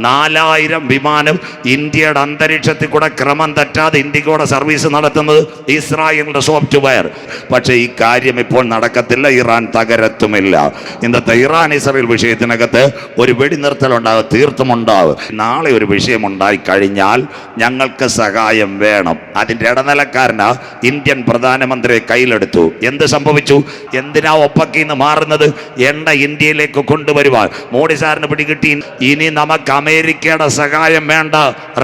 4000 വിമാനം ഇന്ത്യയുടെ അന്തരീക്ഷത്തിൽ കൂടെ ക്രമം തെറ്റാതെ ഇന്ത്യക്കൂടെ സർവീസ് നടത്തുന്നത് ഇസ്രായേലിന്റെ സോഫ്റ്റ്വെയർ. പക്ഷേ ഈ കാര്യം ഇപ്പോൾ നടക്കത്തില്ല, ഇറാൻ തകരത്തുമില്ല. ഇന്നത്തെ ഇറാൻ ഇസ്രായേൽ വിഷയത്തിനകത്ത് ഒരു വെടിനിർത്തലുണ്ടാകും, തീർത്തുമുണ്ടാകും. നാളെ ഒരു വിഷയമുണ്ടായി കഴിഞ്ഞാൽ ഞങ്ങൾക്ക് സഹായം വേണം. അതിൻ്റെ ഇടനിലക്കാരനാ ഇന്ത്യൻ പ്രധാനമന്ത്രിയെ കയ്യിലെടുത്തു. എന്ത് സംഭവിച്ചു? എന്തിനാ ഒപ്പക്കിൽ നിന്ന് മാറുന്നത്? എണ്ണ ഇന്ത്യയിലേക്ക് കൊണ്ടുവരുവാൻ മോഡി സാറിന് പിടികിട്ടി. ഇനി നമുക്ക് അമേരിക്കയുടെ സഹായം വേണ്ട,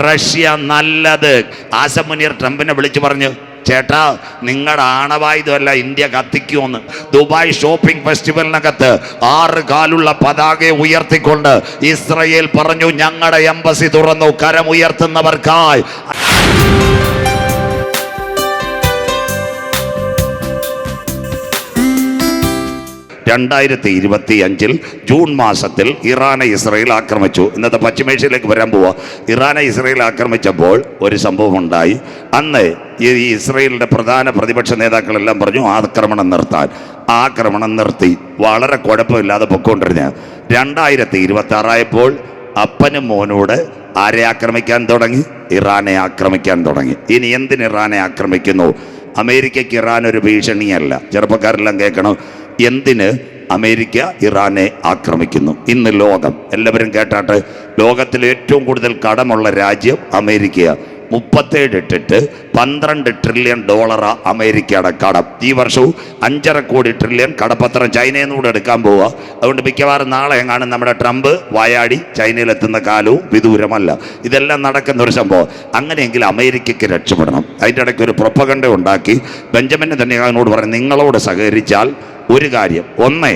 റഷ്യ നല്ലത്. ആസം മുനീർ ട്രംപിനെ വിളിച്ചു പറഞ്ഞു, ചേട്ടാ നിങ്ങളുടെ ആണവായുധമല്ല ഇന്ത്യ കത്തിക്കുമെന്ന്. ദുബായ് ഷോപ്പിംഗ് ഫെസ്റ്റിവലിനകത്ത് 6 കാലുള്ള പതാകയെ ഉയർത്തിക്കൊണ്ട് ഇസ്രയേൽ പറഞ്ഞു, ഞങ്ങളുടെ എംബസി തുറന്നു കരമുയർത്തുന്നവർക്കായി. 2025 ജൂൺ മാസത്തിൽ ഇറാനെ ഇസ്രയേൽ ആക്രമിച്ചു. ഇന്നത്തെ പശ്ചിമേഷ്യയിലേക്ക് വരാൻ പോവാ. ഇറാനെ ഇസ്രയേൽ ആക്രമിച്ചപ്പോൾ ഒരു സംഭവം ഉണ്ടായി. അന്ന് ഈ ഇസ്രയേലിൻ്റെ പ്രധാന പ്രതിപക്ഷ നേതാക്കളെല്ലാം പറഞ്ഞു ആക്രമണം നിർത്താൻ. ആക്രമണം നിർത്തി, വളരെ കുഴപ്പമില്ലാതെ പൊയ്ക്കൊണ്ടിരുന്ന 2026 ആയപ്പോൾ അപ്പനും മോനോട് ആരെ ആക്രമിക്കാൻ തുടങ്ങി? ഇറാനെ ആക്രമിക്കാൻ തുടങ്ങി. ഇനി എന്തിന് ഇറാനെ ആക്രമിക്കുന്നു? അമേരിക്കയ്ക്ക് ഇറാൻ ഒരു ഭീഷണിയല്ല. ചെറുപ്പക്കാരെല്ലാം കേൾക്കണം, എന്തിന് അമേരിക്ക ഇറാനെ ആക്രമിക്കുന്നു? ഇന്ന് ലോകം എല്ലാവരും കേട്ടാട്ട്, ലോകത്തിലെ ഏറ്റവും കൂടുതൽ കടമുള്ള രാജ്യം അമേരിക്കയാണ്. 12 ട്രില്യൺ ഡോളറാ അമേരിക്കയുടെ കടം. ഈ വർഷവും 5.5 കോടി ട്രില്യൺ കടപ്പത്രം ചൈനയിൽ നിന്നുകൂടെ എടുക്കാൻ പോവുക. അതുകൊണ്ട് മിക്കവാറും നാളെ എങ്ങാനും നമ്മുടെ ട്രംപ് വായാടി ചൈനയിലെത്തുന്ന കാലവും വിദൂരമല്ല. ഇതെല്ലാം നടക്കുന്ന ഒരു സംഭവം. അങ്ങനെയെങ്കിൽ അമേരിക്കയ്ക്ക് രക്ഷപ്പെടണം. അതിൻ്റെ ഇടയ്ക്ക് ഒരു പ്രൊപ്പഗണ്ട ഉണ്ടാക്കി ബെഞ്ചമിൻ നെതന്യാഹുവിനോട് പറഞ്ഞു, നിങ്ങളോട് സഹകരിച്ചാൽ ഒരു കാര്യം, ഒന്ന്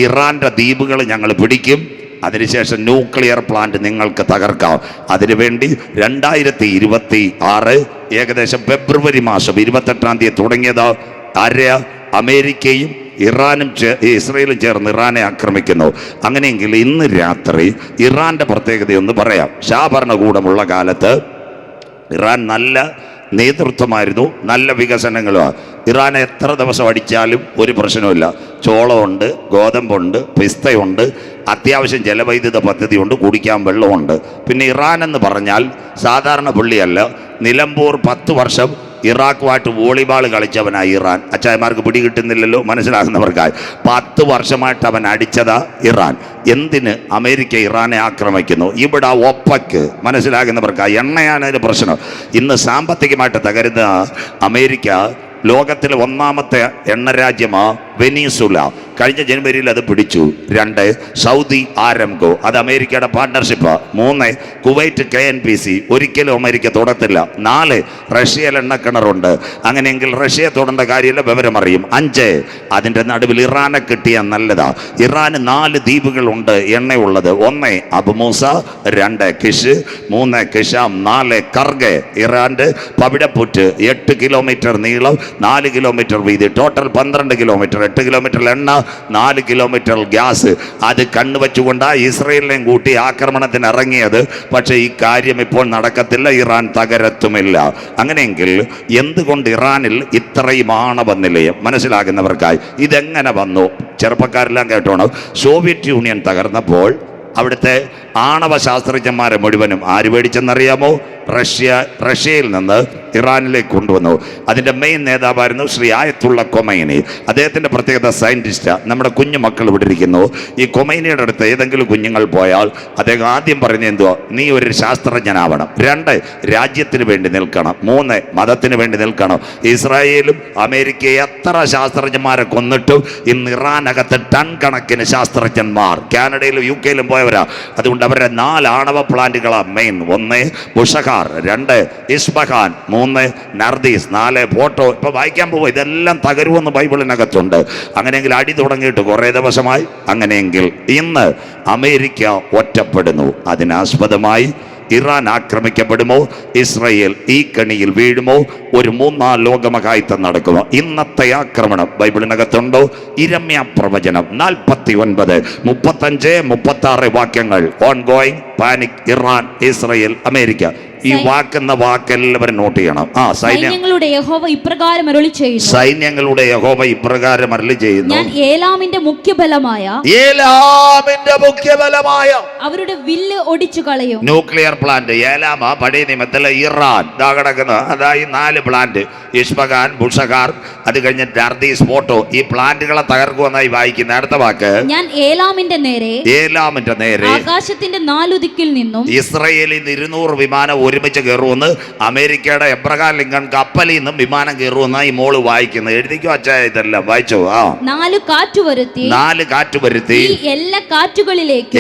ഇറാൻ്റെ ദ്വീപുകൾ ഞങ്ങൾ പിടിക്കും, അതിനുശേഷം ന്യൂക്ലിയർ പ്ലാന്റ് നിങ്ങൾക്ക് തകർക്കാം. അതിനുവേണ്ടി 2026 ഏകദേശം ഫെബ്രുവരി മാസം 28-ാം തീയതി തുടങ്ങിയത് അമേരിക്കയും ഇറാനും ഇസ്രയേലും ചേർന്ന് ഇറാനെ ആക്രമിക്കുന്നു. അങ്ങനെയെങ്കിൽ ഇന്ന് രാത്രി ഇറാൻ്റെ പ്രത്യേകതയൊന്ന് പറയാം. ഷാ ഭരണകൂടമുള്ള കാലത്ത് ഇറാൻ നല്ല നേതൃത്വമായിരുന്നു, നല്ല വികസനങ്ങളുമാണ്. ഇറാൻ എത്ര ദിവസം അടിച്ചാലും ഒരു പ്രശ്നമില്ല. ചോളമുണ്ട്, ഗോതമ്പുണ്ട്, പിസ്തയുണ്ട്, അത്യാവശ്യം ജലവൈദ്യുത പദ്ധതിയുണ്ട്, കുടിക്കാൻ വെള്ളമുണ്ട്. പിന്നെ ഇറാൻ എന്ന് പറഞ്ഞാൽ സാധാരണ പുള്ളിയല്ല. നിലമ്പൂർ 10 വർഷം ഇറാഖുമായിട്ട് വോളിബോൾ കളിച്ചവനായി ഇറാൻ. അച്ചായമാർക്ക് പിടികിട്ടുന്നില്ലല്ലോ, മനസ്സിലാകുന്നവർക്കായി. 10 വർഷമായിട്ട് അവൻ അടിച്ചതാ ഇറാൻ. എന്തിന് അമേരിക്ക ഇറാനെ ആക്രമിക്കുന്നു? ഇവിടെ ഒപ്പക്ക്, മനസ്സിലാകുന്നവർക്കായി. എണ്ണയാണ് അതിന് പ്രശ്നം. ഇന്ന് സാമ്പത്തികമായിട്ട് തകരുന്ന അമേരിക്ക ലോകത്തിലെ 1ാമത്തെ എണ്ണ രാജ്യമാ വെനീസുല. കഴിഞ്ഞ ജനുവരിയിൽ അത് പിടിച്ചു. 2 സൗദി ആരംകോ, അത് അമേരിക്കയുടെ പാർട്ട്ണർഷിപ്പ്. 3 കുവൈറ്റ് KNPC, ഒരിക്കലും അമേരിക്ക തൊടത്തില്ല. 4 റഷ്യയിൽ എണ്ണക്കിണറുണ്ട്. അങ്ങനെയെങ്കിൽ റഷ്യയെ തൊടേണ്ട കാര്യമില്ല, വിവരം അറിയും. 5 അതിൻ്റെ നടുവിൽ ഇറാനെ കിട്ടിയ നല്ലതാ. ഇറാന് 4 ദ്വീപുകളുണ്ട് എണ്ണയുള്ളത്. 1 അബുമൂസ, 2 കിഷ്, 3 കിഷാം, 4 കർഗെ. ഇറാൻ്റെ പവിടപ്പുറ്റ് 8 കിലോമീറ്റർ നീളം, 4 കിലോമീറ്റർ വീതി, ടോട്ടൽ 12 കിലോമീറ്റർ. 8 കിലോമീറ്റർ എണ്ണ, 4 കിലോമീറ്റർ ഗ്യാസ്. അത് കണ്ണുവെച്ചുകൊണ്ടാണ് ഇസ്രയേലിനെയും കൂട്ടി ആക്രമണത്തിന് ഇറങ്ങിയത്. പക്ഷേ ഈ കാര്യം ഇപ്പോൾ നടക്കത്തില്ല, ഇറാൻ തകരത്തുമില്ല. അങ്ങനെയെങ്കിൽ എന്തുകൊണ്ട് ഇറാനിൽ ഇത്രയും ആണവ നിലയം? മനസ്സിലാകുന്നവർക്കായി ഇതെങ്ങനെ വന്നു? ചെറുപ്പക്കാരെല്ലാം കേട്ടോണം. സോവിയറ്റ് യൂണിയൻ തകർന്നപ്പോൾ അവിടുത്തെ ആണവ ശാസ്ത്രജ്ഞന്മാരെ മുഴുവനും ആര് മേടിച്ചെന്നറിയാമോ? റഷ്യയിൽ നിന്ന് ഇറാനിലേക്ക് കൊണ്ടുവന്നു. അതിൻ്റെ മെയിൻ നേതാവായിരുന്നു ശ്രീ ആയത്തുള്ള കൊമൈനി. അദ്ദേഹത്തിൻ്റെ പ്രത്യേകത സയൻറ്റിസ്റ്റാണ്. നമ്മുടെ കുഞ്ഞു മക്കൾ ഇവിടെ ഇരിക്കുന്നു. ഈ കൊമൈനിയുടെ അടുത്ത് ഏതെങ്കിലും കുഞ്ഞുങ്ങൾ പോയാൽ അദ്ദേഹം ആദ്യം പറയുന്നത് എന്തുവാ? നീ ഒരു ശാസ്ത്രജ്ഞനാവണം. 2 രാജ്യത്തിന് വേണ്ടി നിൽക്കണം. 3 മതത്തിന് വേണ്ടി നിൽക്കണം. ഇസ്രായേലും അമേരിക്കയും എത്ര ശാസ്ത്രജ്ഞന്മാരെ കൊന്നിട്ടും ഇന്ന് ഇറാനകത്ത് ടൺ കണക്കിന് ശാസ്ത്രജ്ഞന്മാർ കാനഡയിലും UK യിലും പോയവരാ. അതുകൊണ്ട് അവരുടെ 4 ആണവ പ്ലാന്റുകളാണ് മെയിൻ. 1 ബുഷഹാർ, 2 ഇസ്ബഹാൻ, 3 നർദീസ്, 4 ഫോട്ടോ. ഇപ്പൊ വായിക്കാൻ പോകും. ഇതെല്ലാം തകരുമെന്ന് ബൈബിളിനകത്തുണ്ട്. അങ്ങനെയെങ്കിൽ അടി തുടങ്ങിയിട്ട് കുറേ ദിവസമായി. അങ്ങനെയെങ്കിൽ ഇന്ന് അമേരിക്ക ഒറ്റപ്പെടുന്നു. അതിനാസ്പദമായി ഇറാൻ ആക്രമിക്കപ്പെടുമോ? ഇസ്രയേൽ ഈ കണിയിൽ വീഴുമോ? ഒരു 3-ാം ലോകമഹായുദ്ധം നടക്കുമോ? ഇന്നത്തെ ആക്രമണം ബൈബിളിനകത്തുണ്ടോ? ഇരമ്യ പ്രവചനം 49, 35, 36 വാക്യങ്ങൾ. On going panic, Iran, Israel, America. ഈ വാക്കെന്ന വാക്കെല്ലാവരും നോട്ട് ചെയ്യണം. സൈന്യങ്ങളുടെ യഹോവ ഇപ്രകാരം അരുളി ചെയ്യുന്നു. സൈന്യങ്ങളുടെ യഹോവ ഇപ്രകാരം അരുളി ചെയ്യുന്നു. ഞാൻ ഏലാമിന്റെ മുഖ്യബലമായ അവരുടെ വില്ല് ഒടിച്ചു കളയും. ന്യൂക്ലിയർ പ്ലാന്റ് ഏലാമ പഴയ നിയമത്തിലെ ഇറാൻ ദാ കിടക്കുന്ന അതായത് 4 പ്ലാന്റ് ഇഷ്പഖാൻ, ബുഷഖാർ, അത് കഴിഞ്ഞ് നർദീസ്, ഫോട്ടോ, ഈ പ്ലാന്റുകളെ തകർക്കുമെന്നായി വായിക്കുന്ന. അടുത്ത വാക്ക് ഞാൻ ഏലാമിന്റെ നേരെ ആകാശത്തിന്റെ 4 ദിക്കിൽ നിന്നും ഇസ്രയേലിൽ 200 വിമാനം ഒരുമിച്ച് കയറുമെന്ന് അമേരിക്കയുടെ എബ്രഹാം ലിങ്കൺ കപ്പലിൽ നിന്നും വിമാനം കയറുമെന്ന ഈ മോള് വായിക്കുന്നത്. എഴുതിക്കോ അച്ഛാ, ഇതെല്ലാം വായിച്ചോ. 4 കാറ്റ് വരുത്തി എല്ലാ കാറ്റുകളിലേക്കും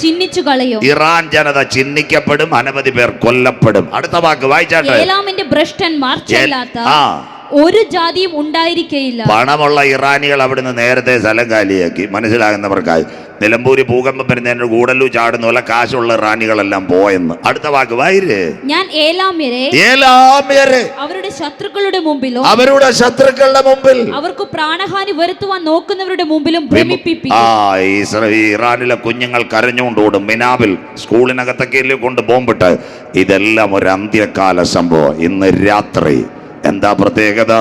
ചിഹ്നിച്ചു കളയും. ഇറാൻ ജനത ചിഹ്നിക്കപ്പെടും, അനവധി പേർ കൊല്ലപ്പെടും. അടുത്ത വാക്ക് വായിച്ചാട്ടെ. ഏലാമിന്റെ ഭ്രഷ്ടന്മാർ ചെല്ലാത്ത ഒരു ജാതിയും ഉണ്ടായിരിക്കയില്ല. പണമുള്ള ഇറാനികൾ അവിടുന്ന് നേരത്തെ സ്ഥലം കാലിയാക്കി. മനസ്സിലാകുന്നവർക്കായി നിലമ്പൂര് ഭൂകമ്പം വരുന്നതിന് കൂടലു ചാടുന്ന പോലെ കാശുള്ള ഇറാനികളെല്ലാം പോയെന്ന്. അടുത്ത വാക്ക് വായിര്. ഞാൻ ഏലാമ്യരെ അവരുടെ ശത്രുക്കളുടെ മുമ്പിലും അവർക്ക് പ്രാണഹാനി വരുത്തുവാൻ നോക്കുന്നവരുടെ മുമ്പിലും ഭ്രമിപ്പിക്കും. ഇറാനിലെ കുഞ്ഞുങ്ങൾ കരഞ്ഞുകൊണ്ടോടും. മിനാബിൽ സ്കൂളിനകത്തൊക്കെ കൊണ്ട് ബോംബിട്ട്. ഇതെല്ലാം ഒരു അന്ത്യകാല സംഭവം. ഇന്ന് രാത്രി എന്താ പ്രത്യേകത?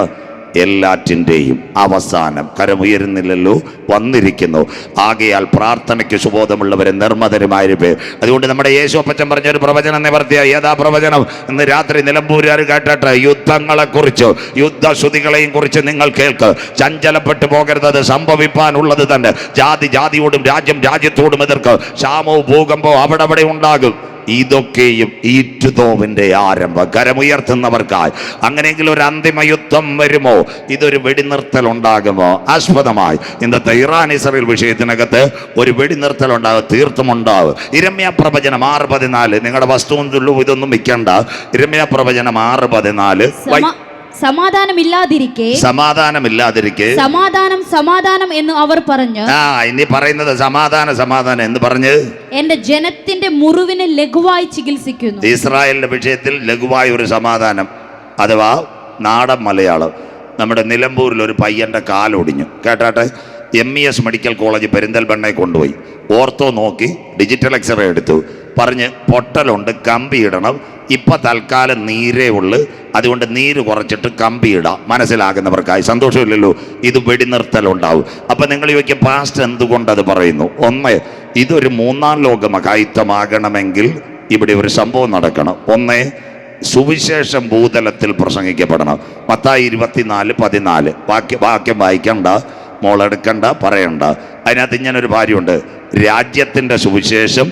എല്ലാറ്റിൻ്റെയും അവസാനം കരമുയരുന്നില്ലല്ലോ, വന്നിരിക്കുന്നു. ആകയാൽ പ്രാർത്ഥനയ്ക്ക് സുബോധമുള്ളവരെ നിർമ്മതരുമായിരിക്കും. അതുകൊണ്ട് നമ്മുടെ യേശു അപ്പച്ചൻ പറഞ്ഞൊരു പ്രവചനം നിവർത്തിയായി. ഏതാ പ്രവചനം? ഇന്ന് രാത്രി നിലമ്പൂരുകാർ കേട്ടെ. യുദ്ധങ്ങളെക്കുറിച്ച്, യുദ്ധശ്രുതികളെയും കുറിച്ച് നിങ്ങൾ കേൾക്ക്. ചഞ്ചലപ്പെട്ടു പോകരുത്. അത് സംഭവിപ്പാനുള്ളത് തന്നെ. ജാതി ജാതിയോടും രാജ്യം രാജ്യത്തോടും എതിർക്ക്. ക്ഷാമവും ഭൂകമ്പവും അവിടെ ഉണ്ടാകും. ഇതൊക്കെയും ഈറ്റുതോവിന്റെ ആരംഭം. കരമുയർത്തുന്നവർക്കായി അങ്ങനെയെങ്കിൽ ഒരു അന്തിമ യുദ്ധം വരുമോ? ഇതൊരു വെടിനിർത്തൽ ഉണ്ടാകുമോ? ആസ്പദമായി ഇന്നത്തെ ഇറാൻ ഇസ്രായേൽ വിഷയത്തിനകത്ത് ഒരു വെടിനിർത്തൽ ഉണ്ടാകും, തീർത്തും ഉണ്ടാകും. ഇരമ്യാ പ്രവചനം 6:14. നിങ്ങളുടെ വസ്തുവും ഇതൊന്നും വിൽക്കണ്ട. ഇരമ്യാ പ്രവചനം 6:14. സമാധാനമില്ലാതിരിക്കെ സമാധാനം എന്ന് അവർ പറഞ്ഞു. ഇനി പറയുന്നത് സമാധാനം എന്ന് പറഞ്ഞ് എന്റെ ജനത്തിന്റെ മുറിവിനെ ലഘുവായി ചികിത്സിക്കുന്നു. ഇസ്രായേലിന്റെ വിഷയത്തിൽ ലഘുവായ ഒരു സമാധാനം, അഥവാ നാടൻ മലയാളം. നമ്മുടെ നിലമ്പൂരിൽ ഒരു പയ്യന്റെ കാലൊടിഞ്ഞു. കേട്ടാട്ടെ. MES മെഡിക്കൽ കോളേജ് പെരിന്തൽമണ്ണയെ കൊണ്ടുപോയി. ഓർത്തോ നോക്കി, ഡിജിറ്റൽ എക്സ്റേ എടുത്തു. പറഞ്ഞ് പൊട്ടലുണ്ട്, കമ്പി ഇടണം. ഇപ്പം തൽക്കാലം നീരേ ഉള്ളു, അതുകൊണ്ട് നീര് കുറച്ചിട്ട് കമ്പി ഇടാം. മനസ്സിലാകുന്നവർക്കായി. സന്തോഷമില്ലല്ലോ. ഇത് വെടിനിർത്തലുണ്ടാവും. അപ്പം നിങ്ങൾ ചോദിക്കും, പാസ്റ്റർ എന്തുകൊണ്ടത് പറയുന്നു? ഒന്ന്, ഇതൊരു 3ാം ലോക മഹായുദ്ധമാകണമെങ്കിൽ ഇവിടെ ഒരു സംഭവം നടക്കണം. ഒന്ന്, സുവിശേഷം ഭൂതലത്തിൽ പ്രസംഗിക്കപ്പെടണം. മത്തായി 24:14. വാക്യം വായിക്കണ്ട, മോളെടുക്കണ്ട, പറയണ്ട. അതിനകത്ത് ഇങ്ങനൊരു കാര്യമുണ്ട്. രാജ്യത്തിൻ്റെ സുവിശേഷം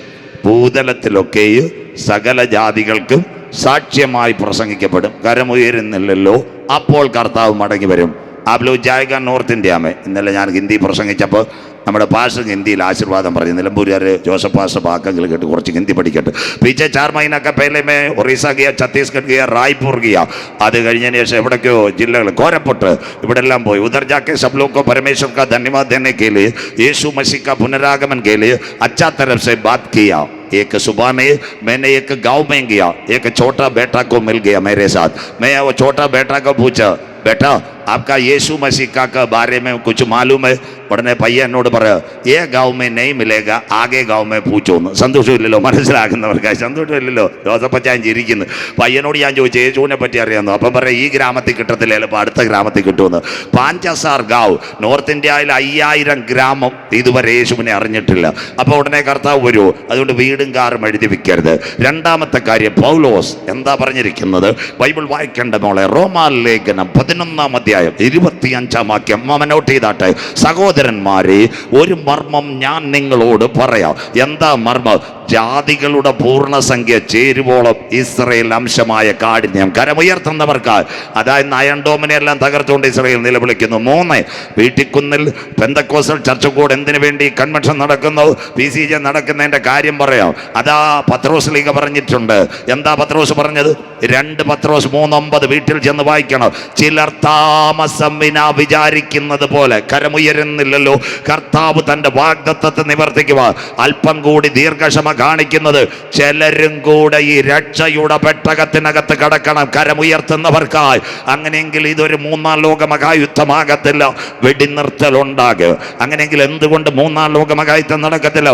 ഭൂതലത്തിലൊക്കെയും സകല ജാതികൾക്കും സാക്ഷ്യമായി പ്രസംഗിക്കപ്പെടും. കരമുയരുന്നില്ലല്ലോ, അപ്പോൾ കർത്താവ് മടങ്ങി വരും. आप लोग जाएगा नॉर्थ इंडिया में. ഇന്നലെ ഞാൻ ഹിന്ദി പ്രസംഗിച്ചപ്പോൾ നമ്മുടെ പാസ്റ്റർ ഹിന്ദിയിൽ ആശീർവാദം പറഞ്ഞു. നിലമ്പൂരുകാർ ജോസഫ് പാസ്റ്റർ വാക്കെങ്കിൽ കേട്ട് കുറച്ച് ഹിന്ദി പഠിക്കട്ടെ. പീछे 4 महीना का पहले मैं ഒറീസ गया, ഛത്തീസ്ഗഡ് गया, റായ്പൂർ गया. അത് കഴിഞ്ഞതിന് ശേഷം എവിടേക്കോ ജില്ലകൾ, കോരപ്പുട്ട്, ഇവിടെ എല്ലാം പോയി. उधर जाके सब लोग को परमेश्वर का धन्यवाद देने के लिए, यीशु मसीह का पुनरागमन के लिए अच्छा तरफ से बात किया. एक सुबह में मैंने एक गांव में गया. एक छोटा बेटा को मिल गया मेरे साथ. मैं वो छोटा बेटा को पूछा, बेटा आपका यीशु मसीह का बारे में कुछ मालूम है? पढ़ने പയ്യ എന്നോട് പറയാ, ഏ ഗാവ് മേ നെയ് മിലേഗ, ആകെ ഗാവ് മേ പൂച്ചോന്ന്. സന്തോഷമില്ലല്ലോ, മനസ്സിലാക്കുന്നവർക്കായി സന്തോഷമില്ലല്ലോ. ജോസഫച്ചാൻ ചിരിക്കുന്നു. പയ്യനോട് ഞാൻ ചോദിച്ചു, യേശുവിനെ പറ്റി അറിയാമെന്നോ? അപ്പം പറയാം, ഈ ഗ്രാമത്തിൽ കിട്ടത്തില്ല, ചിലപ്പോൾ അടുത്ത ഗ്രാമത്തിൽ കിട്ടുമെന്ന്. 5,000 ഗാവ്, നോർത്ത് ഇന്ത്യയിൽ 5000 ഗ്രാമം ഇതുവരെ യേശുവിനെ അറിഞ്ഞിട്ടില്ല. അപ്പോൾ ഉടനെ കർത്താവ് വരുമോ? അതുകൊണ്ട് വീടും കാറും എഴുതി വെക്കരുത്. രണ്ടാമത്തെ കാര്യം, പൗലോസ് എന്താ പറഞ്ഞിരിക്കുന്നത്? ബൈബിൾ വായിക്കേണ്ട മോളെ. റോമാലേഖനം 11-ാം അധ്യായം 25-ാം വാക്യം നോട്ട് ചെയ്താട്ടെ. സഹോദരന്മാരെ, ഒരു മർമ്മം ഞാൻ നിങ്ങളോട് പറയാം. എന്താ മർമ്മം? ജാതികളുടെ പൂർണ്ണസംഖ്യ ചേരുവോളം ഇസ്രയേൽ അംശമായ കാഠിന്യം. കരമുയർത്തുന്നവർക്ക്, അതായത് അയൺഡോമിനെ എല്ലാം തകർത്തുകൊണ്ട് ഇസ്രയേൽ നിലവിളിക്കുന്നു. 3, വീട്ടിക്കുന്നിൽ പെന്തക്കോസ്റ്റൽ ചർച്ച് കൂടെ എന്തിനു വേണ്ടി കൺവെൻഷൻ നടക്കുന്നു, PCJ നടക്കുന്നതിൻ്റെ കാര്യം പറയാം. അതാ പത്രോസ് ലീഗ പറഞ്ഞിട്ടുണ്ട്. എന്താ പത്രോസ് പറഞ്ഞത്? 2 പത്രോസ് 3:9 വീട്ടിൽ ചെന്ന് വായിക്കണം. ചിലർ താമസം വിനാ വിചാരിക്കുന്നത് പോലെ. കരമുയരുന്നില്ലല്ലോ. കർത്താവ് തൻ്റെ വാഗ്ദത്തത്തെ നിവർത്തിക്കുക. അല്പം കൂടി ദീർഘക്ഷമ കാണിക്കുന്നത്. ചിലരും കൂടെ ഈ രക്ഷയുടെ പെട്ടകത്തിനകത്ത് കടക്കണം. കരമുയർത്തുന്നവർക്കായി. അങ്ങനെയെങ്കിൽ ഇതൊരു 3ാം ലോക മഹായുദ്ധമാകത്തില്ല, വെടിനിർത്തലുണ്ടാകും. അങ്ങനെയെങ്കിൽ എന്തുകൊണ്ട് 3ാം ലോക മഹായുദ്ധം നടക്കത്തില്ല?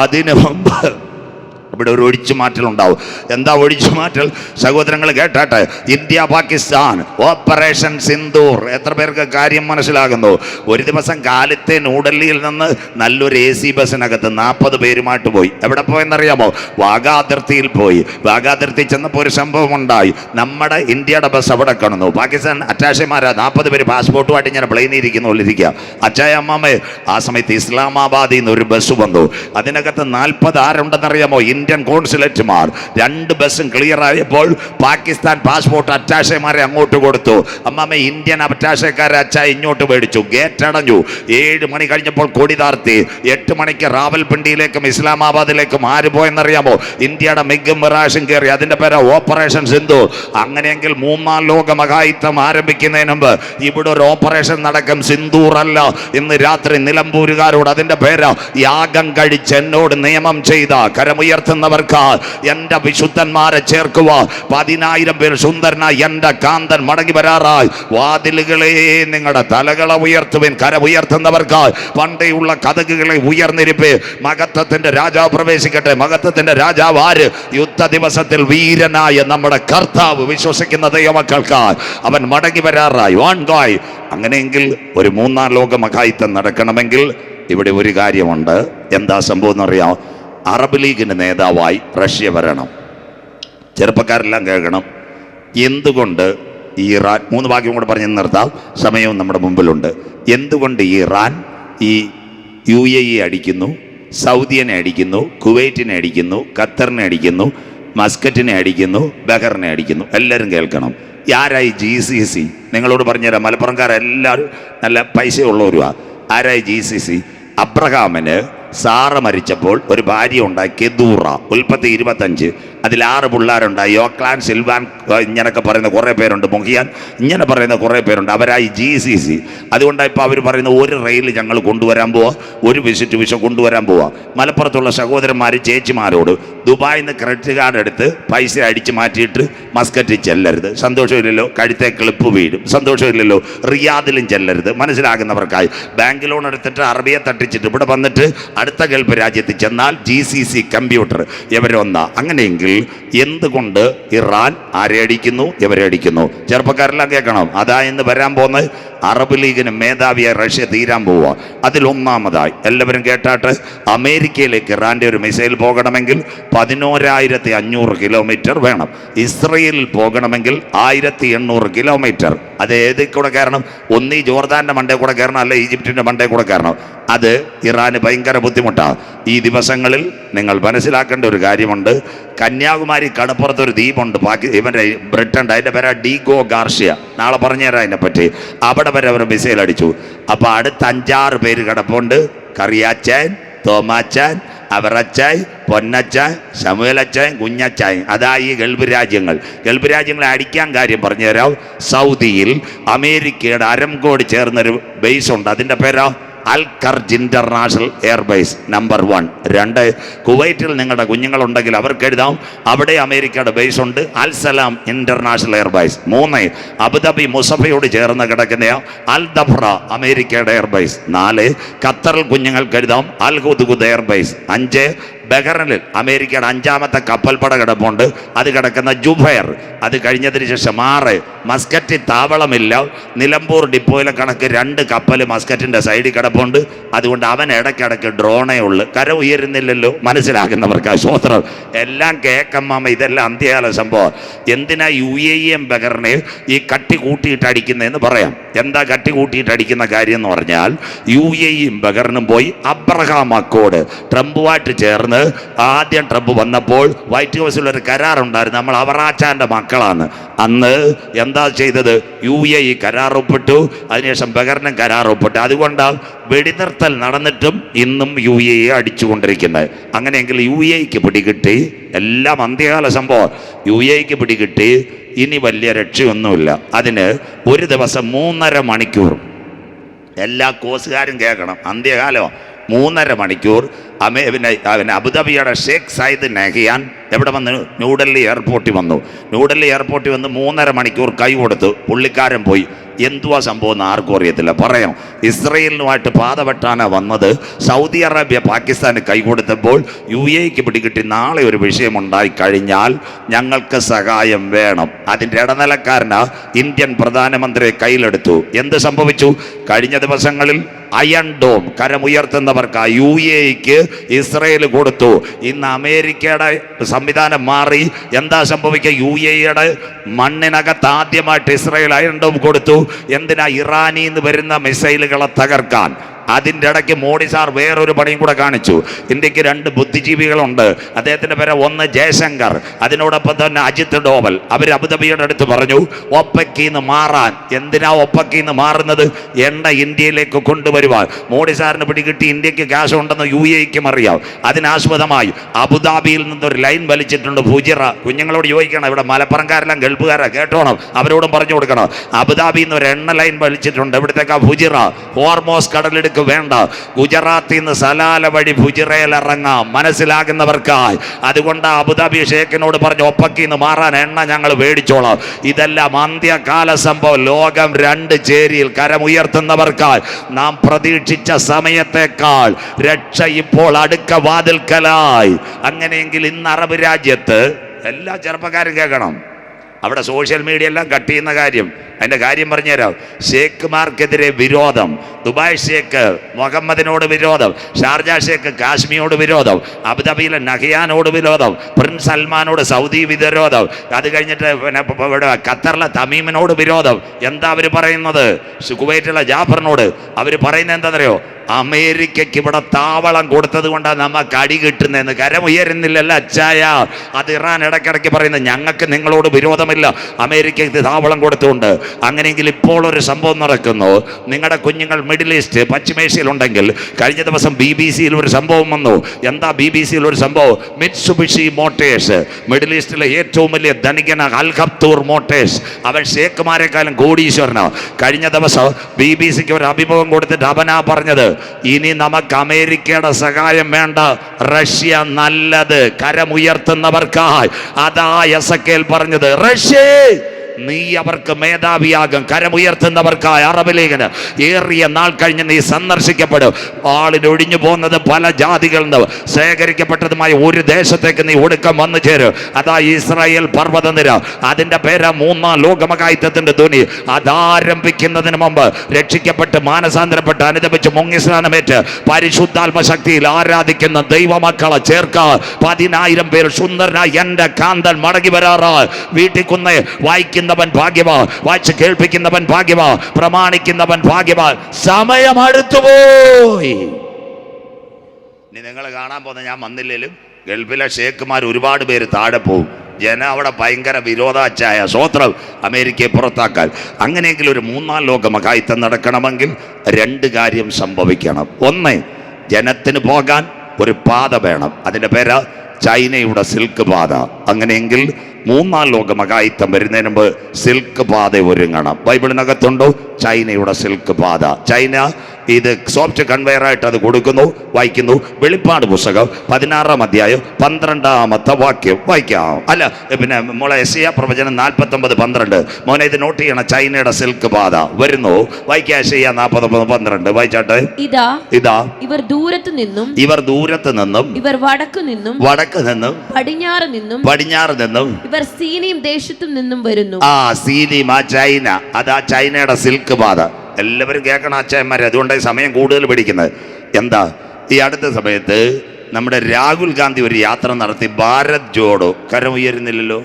അതിനു മുമ്പ് ഇവിടെ ഒരു ഒഴിച്ചുമാറ്റൽ ഉണ്ടാവും. എന്താ ഒഴിച്ചുമാറ്റൽ? സഹോദരങ്ങൾ കേട്ടാട്ടെ. ഇന്ത്യ പാകിസ്ഥാൻ ഓപ്പറേഷൻ സിന്ദൂർ. എത്ര പേർക്ക് കാര്യം മനസ്സിലാകുന്നു? ഒരു ദിവസം കാലത്തെ ന്യൂഡൽഹിയിൽ നിന്ന് നല്ലൊരു AC ബസ്സിനകത്ത് 40 പേരുമായിട്ട് പോയി. എവിടെ പോയെന്നറിയാമോ? വാഗാ അതിർത്തിയിൽ പോയി. വാഗാ അതിർത്തി ചെന്നപ്പോൾ ഒരു സംഭവം ഉണ്ടായി. നമ്മുടെ ഇന്ത്യയുടെ ബസ് അവിടെ കാണുന്നു. പാകിസ്ഥാൻ അറ്റാഷമാരാ 40 പേര് പാസ്പോർട്ടുമായിട്ട് ഇങ്ങനെ പ്ലെയിനിൽ ഇരിക്കുക. അച്ചായ അമ്മാമ്മേ, ആ സമയത്ത് ഇസ്ലാമാബാദിൽ നിന്ന് ഒരു ബസ് വന്നു. അതിനകത്ത് 40 ആരുണ്ടെന്നറിയാമോ? ഇന്ത്യൻ കോൺസുലേറ്റുമാർ. 2 ബസ്സും ക്ലിയർ ആയപ്പോൾ പാകിസ്ഥാൻ പാസ്പോർട്ട് അറ്റാഷമാരെ അങ്ങോട്ട് കൊടുത്തു. അമ്മാമ്മ ഇന്ത്യൻ അറ്റാഷക്കാരെ അച്ചായ ഇങ്ങോട്ട് മേടിച്ചു. ഗേറ്റ് അടഞ്ഞു. 7 മണി കഴിഞ്ഞപ്പോൾ കൊടി താർത്തി. 8 മണിക്ക് റാവൽപിണ്ടിയിലേക്കും ഇസ്ലാമാബാദിലേക്കും ആര് പോയെന്നറിയാമോ? ഇന്ത്യയുടെ മിഗും മിറാഷും കയറി. അതിന്റെ പേര് ഓപ്പറേഷൻ സിന്ധു. അങ്ങനെയെങ്കിൽ 3-ാം ലോക മഹായുദ്ധം ആരംഭിക്കുന്നതിന് മുമ്പ് ഇവിടെ ഒരു ഓപ്പറേഷൻ നടക്കും. സിന്ദൂർ അല്ല. ഇന്ന് രാത്രി നിലമ്പൂരുകാരോട് അതിന്റെ പേര് യാഗം കഴിച്ച് എന്നോട് നിയമം ചെയ്ത കരമുയർത്തുന്നവർക്ക് എന്റെ വിശുദ്ധന്മാരെ ചേർക്കുക. 10,000 പേർ സുന്ദരനായി എന്റെ കാന്തൻ മടങ്ങി വരാറായി. വാതിലുകളെ നിങ്ങളുടെ തലകളെ ഉയർത്തുവിൻ. കര ഉയർത്തുന്നവർക്ക് പണ്ടേയുള്ള കഥകുകളെ ഉയർന്നിരിപ്പേ. മഹത്വത്തിന്റെ രാജാവ് പ്രവേശിക്കട്ടെ. മഹത്വത്തിന്റെ രാജാവ് ആര്? യുദ്ധ ദിവസത്തിൽ വീരനായ നമ്മുടെ കർത്താവ്. വിശ്വസിക്കുന്ന ദൈവമക്കൾക്ക് അവൻ മടങ്ങി വരാറായി. വാൻഗായ്. അങ്ങനെയെങ്കിൽ ഒരു 3-ാം ലോക മഹായുദ്ധം നടക്കണമെങ്കിൽ ഇവിടെ ഒരു കാര്യമുണ്ട്. എന്താ സംഭവം എന്നറിയാം? അറബ് ലീഗിന്റെ നേതാവായി റഷ്യ വരണം. ചെറുപ്പക്കാരെല്ലാം കേൾക്കണം. എന്തുകൊണ്ട് ഇറാൻ, 3 വാക്യം കൂടെ പറഞ്ഞ് നിർത്താം, സമയവും നമ്മുടെ മുമ്പിലുണ്ട്. എന്തുകൊണ്ട് ഇറാൻ ഈ UAE അടിക്കുന്നു, സൗദിയനെ അടിക്കുന്നു, കുവൈറ്റിനെ അടിക്കുന്നു, ഖത്തറിനെ അടിക്കുന്നു, മസ്കറ്റിനെ അടിക്കുന്നു, ബഹറിനെ അടിക്കുന്നു? എല്ലാവരും കേൾക്കണം. ആരായി GCC? നിങ്ങളോട് പറഞ്ഞുതരാം. മലപ്പുറംകാരെല്ലാവരും നല്ല പൈസ ഉള്ളവരുമാണ്. ആരായി GCC? അബ്രഹാമിന് സാറ മരിച്ചപ്പോൾ ഒരു ഭാര്യ ഉണ്ടായി, കെദൂറ. ഉൽപ്പത്തി 25. അതിൽ 6 പിള്ളേരുണ്ടായി. യോക്ലാൻ, സിൽവാൻ, ഇങ്ങനൊക്കെ പറയുന്ന കുറേ പേരുണ്ട്. മുഹിയാൻ, ഇങ്ങനെ പറയുന്ന കുറേ പേരുണ്ട്. അവരായി GCC. അതുകൊണ്ടാണ് ഇപ്പോൾ അവർ പറയുന്ന ഒരു റെയിൽ ഞങ്ങൾ കൊണ്ടുവരാൻ പോവാ, ഒരു വിസ കൊണ്ടുവരാൻ പോവാ. മലപ്പുറത്തുള്ള സഹോദരന്മാർ ചേച്ചിമാരോട് ദുബായിൽ നിന്ന് ക്രെഡിറ്റ് കാർഡ് എടുത്ത് പൈസ അടിച്ച് മാറ്റിയിട്ട് മസ്കറ്റിൽ ചെല്ലരുത്. സന്തോഷമില്ലല്ലോ. കഴുത്തെ ക്ലിപ്പ് വീഴും. സന്തോഷമില്ലല്ലോ. റിയാദിലും ചെല്ലരുത്. മനസ്സിലാകുന്നവർക്കായി. ബാങ്ക് ലോൺ എടുത്തിട്ട് അറബിയെ തട്ടിച്ചിട്ട് ഇവിടെ വന്നിട്ട് അടുത്ത ഗൾഫ് രാജ്യത്ത് ചെന്നാൽ GCC കമ്പ്യൂട്ടർ ഇവരൊന്നാ. അങ്ങനെയെങ്കിൽ എന്തുകൊണ്ട് ഇറാൻ ആരെ അടിക്കുന്നു? ഇവരെ അടിക്കുന്നു. ചെറുപ്പക്കാരെല്ലാം കേൾക്കണം. അതാ ഇന്ന് വരാൻ പോകുന്നത് അറബ് ലീഗിന് മേധാവിയായ റഷ്യ തീരാൻ പോവുക. അതിലൊന്നാമതായി എല്ലാവരും കേട്ടാട്ട്, അമേരിക്കയിലേക്ക് ഇറാൻ്റെ ഒരു മിസൈൽ പോകണമെങ്കിൽ 11,500 കിലോമീറ്റർ വേണം. ഇസ്രയേലിൽ പോകണമെങ്കിൽ 1,800 കിലോമീറ്റർ. അത് ഏതിൽ കൂടെ കയറണം? ഒന്നീ ജോർദാൻ്റെ മണ്ടേ കൂടെ കയറണം, അല്ല ഈജിപ്തിൻ്റെ മണ്ടേ കൂടെ കയറണം. അത് ഇറാന് ഭയങ്കര ബുദ്ധിമുട്ടാണ്. ഈ ദിവസങ്ങളിൽ നിങ്ങൾ മനസ്സിലാക്കേണ്ട ഒരു കാര്യമുണ്ട്. കന്യാകുമാരി കടപ്പുറത്തൊരു ദ്വീപുണ്ട് ഇവൻ്റെ ബ്രിട്ടൻ്റെ. അതിൻ്റെ പേരാ ഡീഗോ ഗാർഷ്യ. നാളെ പറഞ്ഞുതരാം അതിനെപ്പറ്റി. അവിടെ വരെ അവർ മിസൈൽ അടിച്ചു. അപ്പോൾ അടുത്ത 5-6 പേര് കിടപ്പുണ്ട്. കറിയാച്ചാൻ, തോമാച്ചാൻ, അവറച്ചായ്, പൊന്നച്ചായ്, ശമുവേലച്ചായ്, കുഞ്ഞച്ചായ്. അതാ ഈ ഗൾഫ് രാജ്യങ്ങൾ. ഗൾഫ് രാജ്യങ്ങളെ അടിക്കാൻ കാര്യം പറഞ്ഞുതരാം. സൗദിയിൽ അമേരിക്കയുടെ അരംകോട് ചേർന്നൊരു ബേസ് ഉണ്ട്. അതിൻ്റെ പേരാ അൽ ഖർജ് ഇന്റർനാഷണൽ എയർബേസ് നമ്പർ 1. 2, കുവൈറ്റിൽ നിങ്ങളുടെ കുഞ്ഞുങ്ങളുണ്ടെങ്കിൽ അവർക്ക് എഴുതാം. അവിടെ അമേരിക്കയുടെ ബേസ് ഉണ്ട്, അൽ സലാം ഇന്റർനാഷണൽ എയർബേസ്. 3, അബുദാബി മുസഫയോട് ചേർന്ന് കിടക്കുന്ന അൽ ദഫ്ര അമേരിക്കയുടെ എയർബേസ്. 4, ഖത്തറിൽ കുഞ്ഞുങ്ങൾക്ക് എഴുതാം അൽ ഹുദ്ഹുദ് എയർബേസ്. 5, ബഹ്റൈനിൽ അമേരിക്കയുടെ 5ാമത്തെ കപ്പൽപ്പട കിടപ്പുണ്ട്. അത് കിടക്കുന്ന ജുബൈർ. അത് കഴിഞ്ഞതിന് ശേഷം 6, മസ്കറ്റ് താവളമില്ല. നിലമ്പൂർ ഡിപ്പോയിലെ കണക്ക് 2 കപ്പൽ മസ്കറ്റിൻ്റെ സൈഡിൽ കിടപ്പുണ്ട്. അതുകൊണ്ട് അവൻ ഇടയ്ക്കിടയ്ക്ക് ഡ്രോണേ ഉള്ളു. കര ഉയരുന്നില്ലല്ലോ. മനസ്സിലാക്കുന്നവർക്ക് സ്വോത്രം. എല്ലാം കേക്കമ്മാമ. ഇതെല്ലാം അന്ത്യകാല സംഭവം. എന്തിനാ UAE ബഹ്റൈനെ ഈ കട്ടി കൂട്ടിയിട്ട് അടിക്കുന്നതെന്ന് പറയാം. എന്താ കട്ടി കൂട്ടിയിട്ട് അടിക്കുന്ന കാര്യം എന്ന് പറഞ്ഞാൽ, UAE ബഹ്റൈനും പോയി അബ്രഹാം അക്കോർഡ് ട്രംപുമായിട്ട് ചേർന്ന് ആദ്യം ട്രംപ് വന്നപ്പോൾ വൈറ്റ് ഹൗസിൽ ഒരു കരാറുണ്ടായിരുന്നു. നമ്മൾ അവറാച്ചാൻ്റെ മക്കളാണ്. അന്ന് എന്താ ചെയ്തത്? UAE കരാർ ഒപ്പിട്ടു. അതിനുശേഷം ബഹ്റൈനും കരാർ ഒപ്പിട്ടു. അതുകൊണ്ടാണ് വെടിനിർത്തൽ നടന്നിട്ടും ഇന്നും UAE അടിച്ചുകൊണ്ടിരിക്കുന്നത്. അങ്ങനെയെങ്കിൽ UAEക്ക് പിടികിട്ടി. എല്ലാം അന്ത്യകാല സംഭവം. UAEക്ക് പിടികിട്ടി. ഇനി വലിയ രക്ഷയൊന്നുമില്ല. അതിന് ഒരു ദിവസം 3.5 മണിക്കൂർ എല്ലാ കോസുകാരും കേൾക്കണം. അന്ത്യകാലം 3.5 മണിക്കൂർ പിന്നെ അബുദാബിയുടെ ഷേഖ് സയ്യിദ് നഹിയാൻ എവിടെ വന്ന്? ന്യൂഡൽഹി എയർപോർട്ടിൽ വന്നു. ന്യൂഡൽഹി എയർപോർട്ടിൽ വന്ന് 3.5 മണിക്കൂർ കൈ കൊടുത്തു. പുള്ളിക്കാരൻ പോയി. എന്തുവാ സംഭവം എന്ന് ആർക്കും അറിയത്തില്ല. പറയാം, ഇസ്രയേലിനുമായിട്ട് പാത വെട്ടാനാണ് വന്നത്. സൗദി അറേബ്യ പാകിസ്ഥാന് കൈകൊടുത്തപ്പോൾ UAE പിടികിട്ടി നാളെ ഒരു വിഷയമുണ്ടായി കഴിഞ്ഞാൽ ഞങ്ങൾക്ക് സഹായം വേണം. അതിൻ്റെ ഇടനിലക്കാരനാ ഇന്ത്യൻ പ്രധാനമന്ത്രിയെ കയ്യിലെടുത്തു. എന്ത് സംഭവിച്ചു? കഴിഞ്ഞ ദിവസങ്ങളിൽ അയൺ ഡോം കരമുയർത്തുന്നവർക്ക് UAEക്ക് ഇസ്രയേൽ കൊടുത്തു. ഇന്ന് അമേരിക്കയുടെ സംവിധാനം മാറി. എന്താ സംഭവിക്കുക? UAEയുടെ മണ്ണിനകത്ത് ആദ്യമായിട്ട് ഇസ്രയേൽ അയൺ ഡോം കൊടുത്തു. എന്തിനാ? ഇറാനിൽ നിന്ന് വരുന്ന മിസൈലുകളെ തകർക്കാൻ. അതിൻ്റെ ഇടയ്ക്ക് മോഡി സാർ വേറൊരു പണിയും കൂടെ കാണിച്ചു. ഇന്ത്യക്ക് 2 ബുദ്ധിജീവികളുണ്ട്. അദ്ദേഹത്തിൻ്റെ പേര് ഒന്ന് ജയശങ്കർ, അതിനോടൊപ്പം തന്നെ അജിത് ഡോവൽ. അവർ അബുദാബിയുടെ അടുത്ത് പറഞ്ഞു ഒപ്പക്കിന്ന് മാറാൻ. എന്തിനാ ഒപ്പക്കിന്ന് മാറുന്നത്? എണ്ണ ഇന്ത്യയിലേക്ക് കൊണ്ടുവരുവാൻ. മോഡി സാറിന് പിടികിട്ടി ഇന്ത്യക്ക് ക്യാഷ് ഉണ്ടെന്ന് UAEക്കും അറിയാം. അതിനാസ്പദമായി അബുദാബിയിൽ നിന്നൊരു ലൈൻ വലിച്ചിട്ടുണ്ട്. ഫുജിറ. കുഞ്ഞുങ്ങളോട് ചോദിക്കണം, ഇവിടെ മലപ്പുറംകാരെല്ലാം ഗൾഫുകാരാ, കേട്ടോണം, അവരോടും പറഞ്ഞു കൊടുക്കണം. അബുദാബിയിൽ നിന്ന് ഒരു എണ്ണ ലൈൻ വലിച്ചിട്ടുണ്ട്. ഇവിടത്തേക്കാ ഫുജിറ. ഹോർമോസ് കടലെടുക്ക് വേണ്ട. ഗുജറാത്തിൽ നിന്ന് സലാല വഴി ഫുജിറയിൽ ഇറങ്ങാം, മനസ്സിലാകുന്നവർക്കായി. അതുകൊണ്ട് അബുദാബി ഷേഖിനോട് പറഞ്ഞു ഒപ്പക്കിന്ന് മാറാൻ എണ്ണ ഞങ്ങൾ മേടിച്ചോളാം. ഇതെല്ലാം അന്ത്യകാല സംഭവം. ലോകം 2 ചേരിയിൽ കരമുയർത്തുന്നവർക്കായി നാം പ്രതീക്ഷിച്ച സമയത്തേക്കാൾ രക്ഷ ഇപ്പോൾ അടുക്ക വാതിൽക്കലായി. അങ്ങനെയെങ്കിൽ ഇന്ന് അറബ് രാജ്യത്ത് എല്ലാ ചെറുപ്പക്കാരും കേൾക്കണം. അവിടെ സോഷ്യൽ മീഡിയ എല്ലാം കട്ട് ചെയ്യുന്ന കാര്യം, അതിൻ്റെ കാര്യം പറഞ്ഞുതരാം. ഷേഖുമാർക്കെതിരെ വിരോധം. ദുബായ് ഷേഖ് മുഹമ്മദിനോട് വിരോധം, ഷാർജ ഷേഖ് കാശ്മീരോട് വിരോധം, അബുദാബിയിലെ നഹിയാനോട് വിരോധം, പ്രിൻസ് സൽമാനോട് സൗദി വിരോധം, അത് കഴിഞ്ഞിട്ട് പിന്നെ ഇവിടെ ഖത്തറിലെ തമീമിനോട് വിരോധം. എന്താ അവർ പറയുന്നത്? കുവൈറ്റിലെ ജാഫറിനോട് അവർ പറയുന്നത് എന്താണെന്നറിയോ? അമേരിക്കയ്ക്ക് ഇവിടെ താവളം കൊടുത്തത് കൊണ്ടാണ് നമുക്ക് അടി കിട്ടുന്നതെന്ന്. കരമുയരുന്നില്ലല്ലോ അച്ചായ. അത് ഇറാൻ ഇടയ്ക്കിടയ്ക്ക് പറയുന്നത് ഞങ്ങൾക്ക് നിങ്ങളോട് വിരോധമില്ല, അമേരിക്കയ്ക്ക് താവളം കൊടുത്തുകൊണ്ട്. അങ്ങനെയെങ്കിൽ ഇപ്പോൾ ഒരു സംഭവം നടക്കുന്നു. നിങ്ങളുടെ കുഞ്ഞുങ്ങൾ മിഡിൽ ഈസ്റ്റ് പശ്ചിമേഷ്യയിലുണ്ടെങ്കിൽ കഴിഞ്ഞ ദിവസം BBC-യിൽ ഒരു സംഭവം വന്നു. എന്താ BBC-യിൽ ഒരു സംഭവം? മിറ്റ്സുബിഷി മോട്ടേഴ്സ്, മിഡിൽ ഈസ്റ്റിലെ ഏറ്റവും വലിയ ധനികന അൽഖത്തൂർ മോട്ടേഴ്സ്, അവൻ ഷേഖുമാരെക്കാളും കോടീശ്വരനാണ്. കഴിഞ്ഞ ദിവസം BBC-ക്ക് ഒരു അഭിമുഖം കൊടുത്തിട്ട് അവനാ പറഞ്ഞത്, ഇനി നമുക്ക് അമേരിക്കയുടെ സഹായം വേണ്ട, റഷ്യ നല്ലത്. കരമുയർത്തുന്നവർക്കായി അതാ എസക്കേൽ പറഞ്ഞത്. റഷ്യ നീ അവർക്ക് മേധാവിയാകും. കരമുയർത്തുന്നവർക്കായി അറബ് ലീഗിന് ഏറിയ നാൾ കഴിഞ്ഞ് നീ സന്ദർശിക്കപ്പെടും. ആളിനൊഴിഞ്ഞു പോകുന്നത് പല ജാതികളിൽ നിന്ന് ശേഖരിക്കപ്പെട്ടതുമായ ഒരു ദേശത്തേക്ക് നീ ഒടുക്കം വന്നു ചേരും. അതാ ഇസ്രായേൽ പർവ്വതനിര. അതിൻ്റെ പേരാ 3ാം ലോകമഹായുദ്ധത്തിൻ്റെ ധ്വനി. അതാരംഭിക്കുന്നതിന് മുമ്പ് രക്ഷിക്കപ്പെട്ട് മാനസാന്തരപ്പെട്ട് അനുദപിച്ച് മുങ്ങിസ്നാനമേറ്റ് പരിശുദ്ധാത്മ ശക്തിയിൽ ആരാധിക്കുന്ന ദൈവമക്കളെ ചേർക്കാൻ 10,000 പേർ സുന്ദരനായി എൻ്റെ കാന്തൻ മടങ്ങി വരാറാ. വീട്ടിൽ കുന്ന് വായിക്കുന്നവൻ ഭാഗ്യവാ, വായിച്ച് കേൾപ്പിക്കുന്നവൻ ഭാഗ്യവാ, പ്രമാണിക്കുന്നവൻ ഭാഗ്യവാ. സമയം അടുത്തുപോയി. ഇനി നിങ്ങൾ കാണാൻ പോകുന്ന ഞാൻ വന്നില്ലേലും ഗൾഫിലെ ഷേഖുമാർ ഒരുപാട് പേര് താഴെ പോകും. ജനം അവിടെ ഭയങ്കര വിരോധാച്ചായ സ്വോത്രം അമേരിക്കയെ പുറത്താക്കാൻ. അങ്ങനെയെങ്കിൽ ഒരു 3ാം ലോക മഹായുദ്ധം നടക്കണമെങ്കിൽ 2 കാര്യം സംഭവിക്കണം. ഒന്ന്, ജനത്തിന് പോകാൻ ഒരു പാത വേണം. അതിൻ്റെ പേര് ചൈനയുടെ സിൽക്ക് പാത. അങ്ങനെയെങ്കിൽ 3ാം ലോക മഹായുദ്ധം വരുന്നതിന് മുമ്പ് സിൽക്ക് പാത ഒരുങ്ങണം. ബൈബിളിനകത്തുണ്ടോ ചൈനയുടെ സിൽക്ക് പാത? ചൈന ഇത് സോഫ്റ്റ് കൺവെയറായിട്ട് അത് കൊടുക്കുന്നു. വായിക്കുന്നു വെളിപ്പാട് പുസ്തകം 16-ാം അധ്യായം 12-ാമത്തെ വാക്യം വായിക്കാം. അല്ല പിന്നെ മോളെ യെശയ്യാ പ്രവചനം 49:12. മോനെ ഇത് നോട്ട് ചെയ്യണം. ചൈനയുടെ സിൽക്ക് പാത വരുന്നു. വായിക്കാം. യെശയ്യാ 49:12 വായിച്ചാട്ടെ. ഇതാ ഇവർ ദൂരത്ത് നിന്നും ഇവർ വടക്ക് നിന്നും പടിഞ്ഞാറ് നിന്നും ഇവർ സീനിയും ദേശത്തും നിന്നും വരുന്നു. സീനിയും ആ ചൈന, അതാ ചൈനയുടെ സിൽക്ക് പാത. എല്ലാവരും കേൾക്കണം അച്ഛന്മാരെ, അതുകൊണ്ട് സമയം കൂടുതൽ പിടിക്കുന്നത്. എന്താ ഈ അടുത്ത സമയത്ത് നമ്മുടെ രാഹുൽ ഗാന്ധി ഒരു യാത്ര നടത്തി. ഭാരത് ജോഡോ. കരമുയരുന്നില്ലല്ലോ.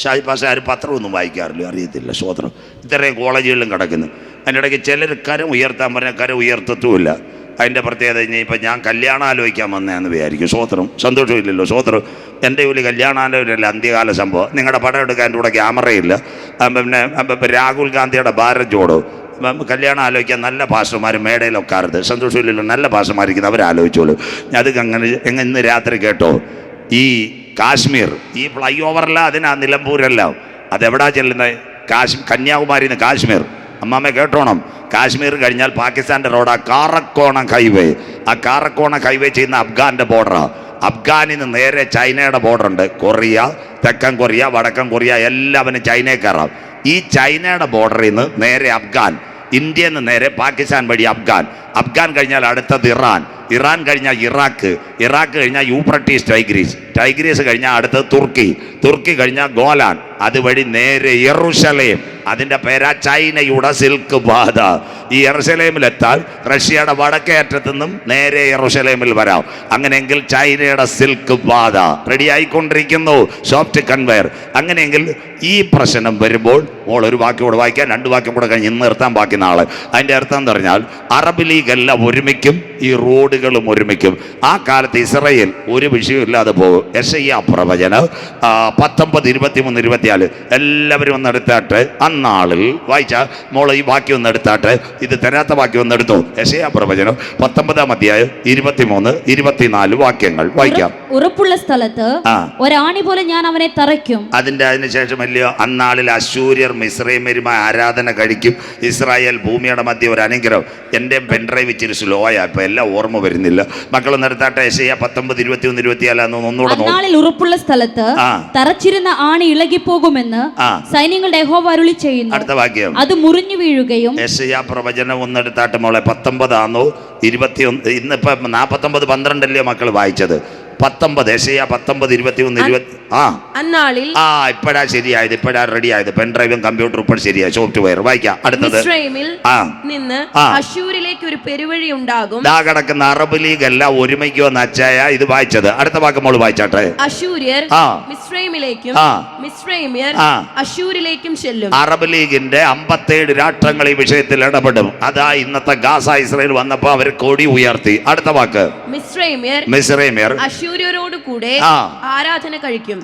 ഷാജി പാഷ ആരും പത്രമൊന്നും വായിക്കാറില്ല, അറിയത്തില്ല. സ്വോത്രം ഇത്രയും കോളേജുകളിലും കിടക്കുന്നു. അതിൻ്റെ ഇടയ്ക്ക് ചിലർ കരം ഉയർത്താൻ പറഞ്ഞാൽ കരം ഉയർത്തത്തുമില്ല. അതിൻ്റെ പ്രത്യേകത ഇപ്പം ഞാൻ കല്യാണം ആലോചിക്കാൻ വന്നതെന്ന് വിചാരിക്കും. സ്വോത്രം സന്തോഷമില്ലല്ലോ. സ്വോത്രം എൻ്റെ ഒരു കല്യാണാലോചനയല്ല അന്ത്യകാല സംഭവം. നിങ്ങളുടെ പടം എടുക്കാൻ എൻ്റെ കൂടെ ക്യാമറയില്ല. പിന്നെ രാഹുൽ ഗാന്ധിയുടെ ഭാരത് ജോഡോ കല്യാണം ആലോചിക്കാൻ നല്ല പാസ്റ്റർമാർ മേടയിലൊക്കെ അറുത്. സന്തോഷമില്ലല്ലോ. നല്ല പാസ്റ്റർമാരിക്കുന്നത് അവരാലോചിച്ചോളൂ. അത് അങ്ങനെ ഇന്ന് രാത്രി കേട്ടോ, ഈ കാശ്മീർ ഈ ഫ്ലൈ ഓവറല്ല, അതിനാ നിലമ്പൂരല്ല, അതെവിടാ ചെല്ലുന്നത്? കന്യാകുമാരിന്ന് കാശ്മീർ. അമ്മാമ്മ കേട്ടോണം, കാശ്മീർ കഴിഞ്ഞാൽ പാകിസ്ഥാൻ്റെ റോഡാ കാറക്കോണം ഹൈവേ. ആ കാറക്കോണം ഹൈവേ ചെയ്യുന്ന അഫ്ഗാൻ്റെ ബോർഡറാണ്. അഫ്ഗാനിൽ നിന്ന് നേരെ ചൈനയുടെ ബോർഡറുണ്ട്. കൊറിയ, തെക്കൻ കൊറിയ, വടക്കൻ കൊറിയ എല്ലാവരും ചൈനയിൽ കയറാം. ഈ ചൈനയുടെ ബോർഡറിൽ നിന്ന് നേരെ അഫ്ഗാൻ, ഇന്ത്യയിൽ നിന്ന് നേരെ പാകിസ്ഥാൻ വഴി അഫ്ഗാൻ, അഫ്ഗാൻ കഴിഞ്ഞാൽ അടുത്തത് ഇറാൻ, ഇറാൻ കഴിഞ്ഞാൽ ഇറാഖ്, ഇറാഖ് കഴിഞ്ഞാൽ യൂഫ്രട്ടീസ് ടൈഗ്രീസ്, ടൈഗ്രീസ് കഴിഞ്ഞാൽ അടുത്തത് തുർക്കി, തുർക്കി കഴിഞ്ഞാൽ ഗോലാൻ, അതുവഴി നേരെ യെറൂശലേം. അതിൻ്റെ പേരാ ചൈനയുടെ സിൽക്ക് പാത. ഈ യെറൂശലേമിലെത്താൻ റഷ്യയുടെ വടക്കേ അറ്റത്തു നിന്നും നേരെ യെറൂശലേമിൽ വരാം. അങ്ങനെയെങ്കിൽ ചൈനയുടെ സിൽക്ക് പാത റെഡി ആയിക്കൊണ്ടിരിക്കുന്നു, സോഫ്റ്റ് കൺവെയർ. അങ്ങനെയെങ്കിൽ ഈ പ്രശ്നം വരുമ്പോൾ മോൾ ഒരു വാക്യം കൂടെ വായിക്കാൻ, 2 വാക്യം കൂടെ കഴിഞ്ഞ് ഇന്ന് നിർത്താൻ ബാക്കി നാളെ. അതിൻ്റെ അർത്ഥം എന്ന് പറഞ്ഞാൽ അറബ് ലീഗ് എല്ലാം ഒരുമിക്കും, ഈ റോഡുകളും ഒരുമിക്കും. ആ കാലത്ത് ഇസ്രയേൽ ഒരു വിഷയമില്ലാതെ പോകും. യെശയ്യാ പ്രവചനം 19, 23, 24 എല്ലാവരും ഒന്ന് എടുത്താട്ട് അന്നാളിൽ വായിച്ച മോള് ഈ വാക്യം ഒന്ന് എടുത്താട്ട്, ഇത് തരാത്ത വാക്യം ഒന്ന് എടുത്തു. യെശയ്യാ പ്രവചനം 19-ാം അധ്യായം 23, 24 വാക്യങ്ങൾ വായിക്കാം. ഉറപ്പുള്ള സ്ഥലത്ത് ഒരാണി പോലെ ഞാൻ അവനെ തറയ്ക്കും. അതിനുശേഷം അല്ലയോ, അന്നാളിൽ അശൂര്യർ മിസ്രൈമ്യരുമായി ആരാധന കഴിക്കും, ഇസ്രായേൽ ഭൂമിയുടെ മധ്യ ഒരു അനുഗ്രഹം. എൻ്റെ പെൻഡ്രൈവ് ഇച്ചിരി സ്ലോയാ, ഇപ്പൊ എല്ലാം ഓർമ്മ വരുന്നില്ല. മക്കൾ നിർത്താട്ടെ. യെശയ്യാ 19, 23, 24 ഒന്നുകൂടെ. അന്നാളിൽ ഉറപ്പുള്ള സ്ഥലത്ത് തറച്ചിരുന്ന ആണി ഇളകിപ്പോകുമെന്ന് സൈന്യങ്ങളുടെ യഹോവ അരുളി ചെയ്യുന്നു. അടുത്ത വാക്യം, അത് മുറിഞ്ഞു വീഴുകയും. യെശയ്യാ പ്രവചനം ഒന്നെടുത്താട്ട് മോളെ 19 ആണോ 21? ഇന്നിപ്പോ 49, 12 അല്ലേ മക്കൾ വായിച്ചത്? 19 യെശയ്യാ 19, 21, 20. അന്നാളിൽ ഇപ്പഴാ ശരിയായത്, ഇപ്പഴാ റെഡി ആയത്. പെൻഡ്രൈവും കമ്പ്യൂട്ടർ ഇപ്പോൾ ശരിയായി, സോഫ്റ്റ്വെയർ. വായിക്കാം അടുത്തത്. നിന്ന് അശൂരിലേക്ക് ഒരു പെരുവഴി ഉണ്ടാകും. കിടക്കുന്ന അറബ് ലീഗ് എല്ലാം ഒരുമിക്കുമെന്ന് അച്ചായ ഇത് വായിച്ചത്. അടുത്ത വാക്ക് മോള് വായിച്ചാട്ടെ. അശൂര്യർ മിസ്രൈമിലേക്കും മിസ്രൈമ്യർ അശൂരിലേക്കും ചെല്ലും. അറബ് ലീഗിന്റെ 57 രാഷ്ട്രങ്ങൾ ഈ വിഷയത്തിൽ ഇടപെടും. അതാ ഇന്നത്തെ ഗാസ ഇസ്രായേൽ വന്നപ്പോ അവർ കൊടി ഉയർത്തി. അടുത്ത വാക്ക്, മിസ്രൈമ്യർ അശൂര്യരോട് കൂടെ ആരാധന കഴിക്കും.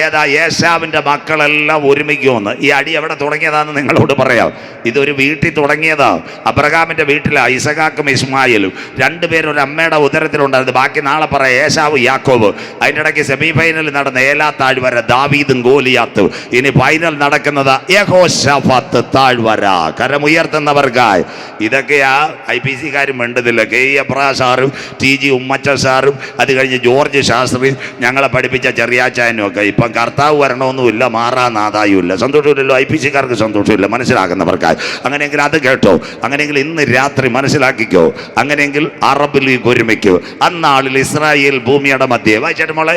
ഏതാ ഏശാവിന്റെ മക്കളെല്ലാം ഒരുമിക്കുമെന്ന്. ഈ അടി എവിടെ തുടങ്ങിയതാന്ന് നിങ്ങളോട് പറയാം. ഇതൊരു വീട്ടിൽ തുടങ്ങിയതാ. അബ്രഹാമിന്റെ വീട്ടിലാ ഇസഹാക്കും ഇസ്മായിലും, 2 പേരും ഒരു അമ്മയുടെ ഉദരത്തിലുണ്ടായിരുന്നു. ബാക്കി നാളെ പറയാം. ഏശാവ് യാക്കോബ്. അതിൻ്റെ ഇടയ്ക്ക് സെമി ഫൈനൽ നടന്ന ഏലാ താഴ്വര, ദാവീദും ഗോലിയാത്തും. ഇനി ഫൈനൽ നടക്കുന്നത് യഹോശാഫാത്ത് താഴ്വര. കരമുയർത്തുന്നവർക്കായി. ഇതൊക്കെയാ IPC-കാരും വേണ്ടതില്ല. കെ എബ്രാ സാറും TG ഉമ്മച്ച സാറും അത് കഴിഞ്ഞ് ജോർജ് ശാസ്ത്രി, ഞങ്ങളെ പഠിപ്പിച്ച ചെറിയാച്ചാനും ഒക്കെ. ഇപ്പം കർത്താവ് വരണമെന്നുമില്ല, മാറാനാദായുമില്ല. സന്തോഷമില്ലല്ലോ, IPC-കാർക്ക് സന്തോഷമില്ല, മനസ്സിലാക്കുന്നവർക്കായി. അങ്ങനെയെങ്കിൽ അത് കേട്ടോ. അങ്ങനെയെങ്കിൽ ഇന്ന് രാത്രി മനസ്സിലാക്കിക്കോ. അങ്ങനെയെങ്കിൽ അറബ് ലീഗ് ഒരുമിക്കോ. അന്നാളിൽ ഇസ്രായേൽ ഭൂമിയുടെ മധ്യേ. വായിച്ചാട്ടെ മോളെ.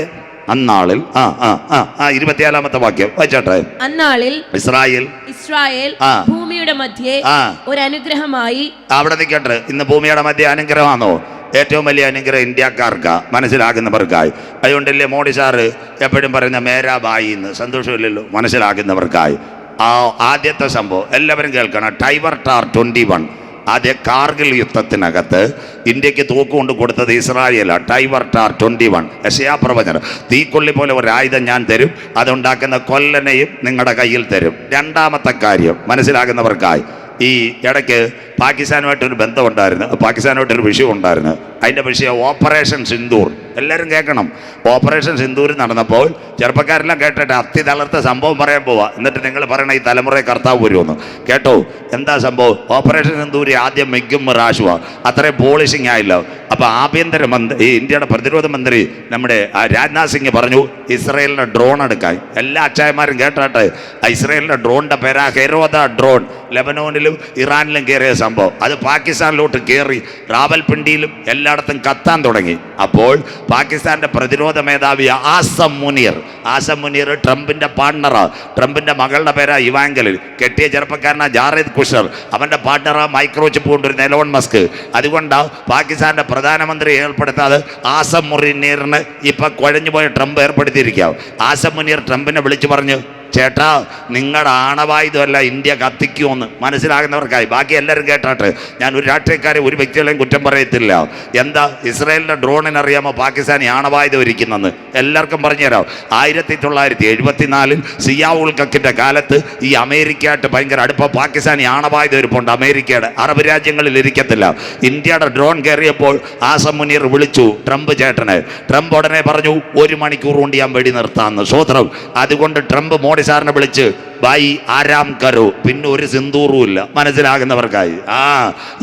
അന്നാളിൽ 24-ാമത്തെ വാക്യം വായിച്ചാട്ടെ. അന്നാളിൽ ഇസ്രായേൽ ഭൂമിയുടെ മധ്യേ ഒരു അനുഗ്രഹമായി. അവിടെ നിൽക്കട്ടെ. ഇന്ന് ഭൂമിയുടെ മധ്യ അനുഗ്രഹമാണോ? ഏറ്റവും വലിയ അനുഗ്രഹം ഇന്ത്യക്കാർക്കാ, മനസ്സിലാക്കുന്നവർക്കായി. അതുകൊണ്ടല്ലേ മോഡി സാറ് എപ്പോഴും പറയുന്ന മേരാബായി എന്ന്. സന്തോഷമില്ലല്ലോ, മനസ്സിലാക്കുന്നവർക്കായി. ആദ്യത്തെ സംഭവം എല്ലാവരും കേൾക്കണം. ടൈവർ ടാർ 21. ആദ്യ കാർഗിൽ യുദ്ധത്തിനകത്ത് ഇന്ത്യക്ക് തൂക്കുകൊണ്ട് കൊടുത്തത് ഇസ്രായേലാണ്. ടൈവർ ടാർ 21. യെശയ്യാ പ്രവചനം. തീക്കൊള്ളി പോലെ ഒരു ആയുധം ഞാൻ തരും, അതുണ്ടാക്കുന്ന കൊല്ലനെയും നിങ്ങളുടെ കയ്യിൽ തരും. രണ്ടാമത്തെ കാര്യം മനസ്സിലാകുന്നവർക്കായി. ഈ ഇടയ്ക്ക് പാകിസ്ഥാനുമായിട്ടൊരു ബന്ധമുണ്ടായിരുന്നു, പാകിസ്ഥാനുമായിട്ടൊരു വിഷയം ഉണ്ടായിരുന്നു. അതിൻ്റെ വിഷയം ഓപ്പറേഷൻ സിന്ദൂർ. എല്ലാവരും കേൾക്കണം. ഓപ്പറേഷൻ സിന്ദൂർ നടന്നപ്പോൾ ചെറുപ്പക്കാരെല്ലാം കേട്ടിട്ട് അത്തി തളർത്ത സംഭവം പറയാൻ പോവാ. എന്നിട്ട് നിങ്ങൾ പറയണ ഈ തലമുറയെ കർത്താവ് വരുമെന്ന്. കേട്ടോ എന്താ സംഭവം? ഓപ്പറേഷൻ സിന്ദൂരി ആദ്യം മിഗും റാഷുവ അത്രയും പോളിഷിങ് ആയില്ല. അപ്പോൾ ആഭ്യന്തരമന്ത്രി, ഈ ഇന്ത്യയുടെ പ്രതിരോധ മന്ത്രി നമ്മുടെ രാജ്നാഥ് സിംഗ് പറഞ്ഞു ഇസ്രയേലിൻ്റെ ഡ്രോൺ എടുക്കാൻ. എല്ലാ അച്ചായന്മാരും കേട്ടാട്ടെ. ഇസ്രയേലിൻ്റെ ഡ്രോണിൻ്റെ പേരാ ഹെരോദ ഡ്രോൺ. ലെബനോനിലും ഇറാനിലും കയറിയ സംഭവം അത് പാകിസ്ഥാനിലോട്ട് കയറി റാവൽപിണ്ടിയിലും എല്ലായിടത്തും കത്താൻ തുടങ്ങി. അപ്പോൾ പാകിസ്ഥാന്റെ പ്രതിരോധ മേധാവി ആസം മുനീർ ട്രംപിന്റെ പാർട്ണറാ. ട്രംപിന്റെ മകളുടെ പേരാ ഇവാങ്കലിൽ. കെട്ടിയ ചെറുപ്പക്കാരനാ ജാറേദ് കുഷർ. അവന്റെ പാർട്ണറാ മൈക്രോചിപ്പ് കൊണ്ടൊരു എലോൺ മസ്ക്. അതുകൊണ്ടാ പാകിസ്ഥാന്റെ പ്രധാനമന്ത്രി ഏർപ്പെടുത്താതെ ആസം മുനീറിന് ഇപ്പൊ കുഴഞ്ഞുപോയ ട്രംപ് ഏർപ്പെടുത്തിയിരിക്കുക. ആസം മുനീർ ട്രംപിനെ വിളിച്ചു പറഞ്ഞു, ചേട്ടാ നിങ്ങളുടെ ആണവായുധമല്ല ഇന്ത്യ കത്തിക്കുമെന്ന്. മനസ്സിലാകുന്നവർക്കായി. ബാക്കി എല്ലാവരും കേട്ടാട്ട്. ഞാൻ ഒരു രാഷ്ട്രീയക്കാരെ ഒരു വ്യക്തികളെയും കുറ്റം പറയത്തില്ല. എന്താ ഇസ്രായേലിൻ്റെ ഡ്രോണിനറിയാമോ പാകിസ്ഥാനി ആണവായുധം ഇരിക്കുന്നെന്ന്? എല്ലാവർക്കും പറഞ്ഞുതരാം. 1974 സിയാ ഉൽ ഹക്കിൻ്റെ കാലത്ത് ഈ അമേരിക്കയായിട്ട് ഭയങ്കര അടുപ്പം പാകിസ്ഥാനി ആണവായുധം ഇരിപ്പുണ്ട്. അമേരിക്കയുടെ അറബ് രാജ്യങ്ങളിൽ ഇരിക്കത്തില്ല. ഇന്ത്യയുടെ ഡ്രോൺ കയറിയപ്പോൾ ആസം മുനീർ വിളിച്ചു ട്രംപ് ചേട്ടനെ. ട്രംപ് ഉടനെ പറഞ്ഞു 1 മണിക്കൂർ കൊണ്ട് ഞാൻ വെടി നിർത്താമെന്ന്. സ്വോത്രം. അതുകൊണ്ട് ട്രംപ് മോഡി സാറിനെ വിളിച്ച് ബൈ ആരാം കരോ. പിന്നെ ഒരു സിന്ദൂറും ഇല്ല. മനസ്സിലാകുന്നവർക്കായി.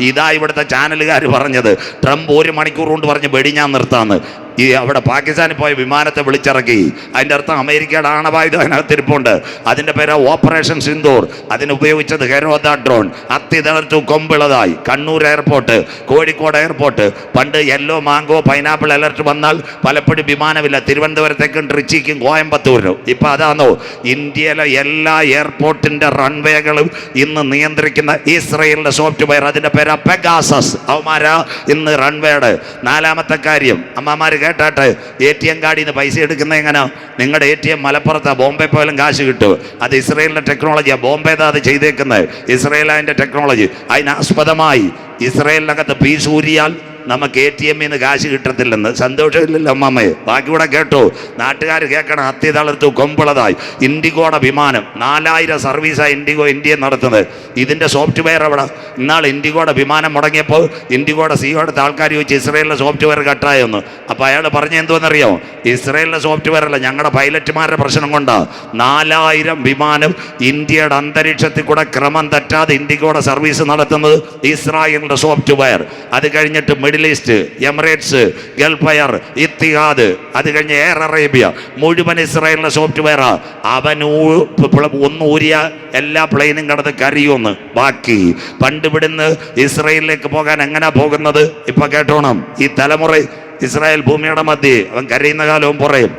ഇതാ ഇവിടുത്തെ ചാനലുകാർ പറഞ്ഞത്. ട്രംപ് 1 മണിക്കൂർ കൊണ്ട് പറഞ്ഞ് വെടി ഞാൻ നിർത്താമെന്ന്. ഈ അവിടെ പാകിസ്ഥാനിൽ പോയ വിമാനത്തെ വിളിച്ചിറക്കി. അതിൻ്റെ അർത്ഥം അമേരിക്കയുടെ ആണവായുധം അതിനകത്തിരിപ്പുണ്ട്. അതിൻ്റെ പേര് ഓപ്പറേഷൻ സിന്ദൂർ. അതിനുപയോഗിച്ചത് ഹെരോദ ഡ്രോൺ. അത്തി തളർത്തു കൊമ്പിളതായി. Kannur airport, Kozhikode airport. പണ്ട് യെല്ലോ മാംഗോ പൈനാപ്പിൾ അലർട്ട് വന്നാൽ പലപ്പോഴും വിമാനമില്ല, തിരുവനന്തപുരത്തേക്കും ട്രിച്ചിക്കും കോയമ്പത്തൂരിനും. ഇപ്പം അതാണോ ഇന്ത്യയിലെ എല്ലാ എയർപോർട്ടിൻ്റെ റൺവേകളും ഇന്ന് നിയന്ത്രിക്കുന്ന ഇസ്രയേലിൻ്റെ സോഫ്റ്റ്വെയർ. അതിൻ്റെ പേര് പെഗാസസ്. അവന്മാരാ ഇന്ന് റൺവേയുടെ. നാലാമത്തെ കാര്യം, അമ്മമാർ കേട്ടാട്ടെ, ATM കാർഡിൽ നിന്ന് പൈസ എടുക്കുന്ന എങ്ങനെ? നിങ്ങളുടെ ATM മലപ്പുറത്താണ്, ബോംബെ പോയാലും കാശ് കിട്ടും. അത് ഇസ്രയേലിൻ്റെ ടെക്നോളജിയാണ്. ബോംബെതാ അത് ചെയ്തേക്കുന്നത്. ഇസ്രയേൽ അതിൻ്റെ ടെക്നോളജി. അതിനാസ്പദമായി ഇസ്രയേലിനകത്ത് പീസ് ഊരിയാൽ നമുക്ക് ATM നിന്ന് കാശ് കിട്ടത്തില്ലെന്ന്. സന്തോഷമില്ലല്ലോ അമ്മമ്മയെ? ബാക്കി കൂടെ കേട്ടോ, നാട്ടുകാർ കേൾക്കണം. അത്തി തളർത്തു കൊമ്പുള്ളതായി. ഇൻഡിഗോയുടെ വിമാനം 4000 സർവീസാണ് ഇൻഡിഗോ ഇന്ത്യയിൽ നടത്തുന്നത്. ഇതിൻ്റെ സോഫ്റ്റ്വെയർ എവിടെ? ഇന്നാൾ ഇൻഡിഗോയുടെ വിമാനം മുടങ്ങിയപ്പോൾ ഇൻഡിഗോയുടെ CEO അടുത്ത ആൾക്കാർ ചോദിച്ചു ഇസ്രയേലിലെ സോഫ്റ്റ്വെയർ കട്ടായെന്ന്. അപ്പോൾ അയാൾ പറഞ്ഞെന്തോന്നറിയോ? ഇസ്രയേലിലെ സോഫ്റ്റ്വെയർ അല്ല, ഞങ്ങളുടെ പൈലറ്റുമാരുടെ പ്രശ്നം കൊണ്ടാണ് 4000 വിമാനം ഇന്ത്യയുടെ അന്തരീക്ഷത്തിൽ കൂടെ ക്രമം തെറ്റാതെ ഇൻഡിഗോയുടെ സർവീസ് നടത്തുന്നത് ഇസ്രായേലിൻ്റെ സോഫ്റ്റ്വെയർ. അത് കഴിഞ്ഞിട്ട് Middle East, Emirates, Gulf Air, Etihad, അത് കഴിഞ്ഞ് എയർ അറേബ്യ, മുഴുവൻ ഇസ്രായേലിൻ്റെ സോഫ്റ്റ്വെയറാ. അവൻ ഒന്ന് ഊരിയ എല്ലാ പ്ലെയിനും കടന്ന് കരയുമെന്ന്. ബാക്കി പണ്ട് ഇവിടുന്ന് ഇസ്രായേലിലേക്ക് പോകാൻ എങ്ങനെ പോകുന്നത്? ഇപ്പൊ കേട്ടോണം, ഈ തലമുറ ഇസ്രായേൽ ഭൂമിയുടെ മധ്യേ അവൻ കരയുന്ന കാലവും പറയും.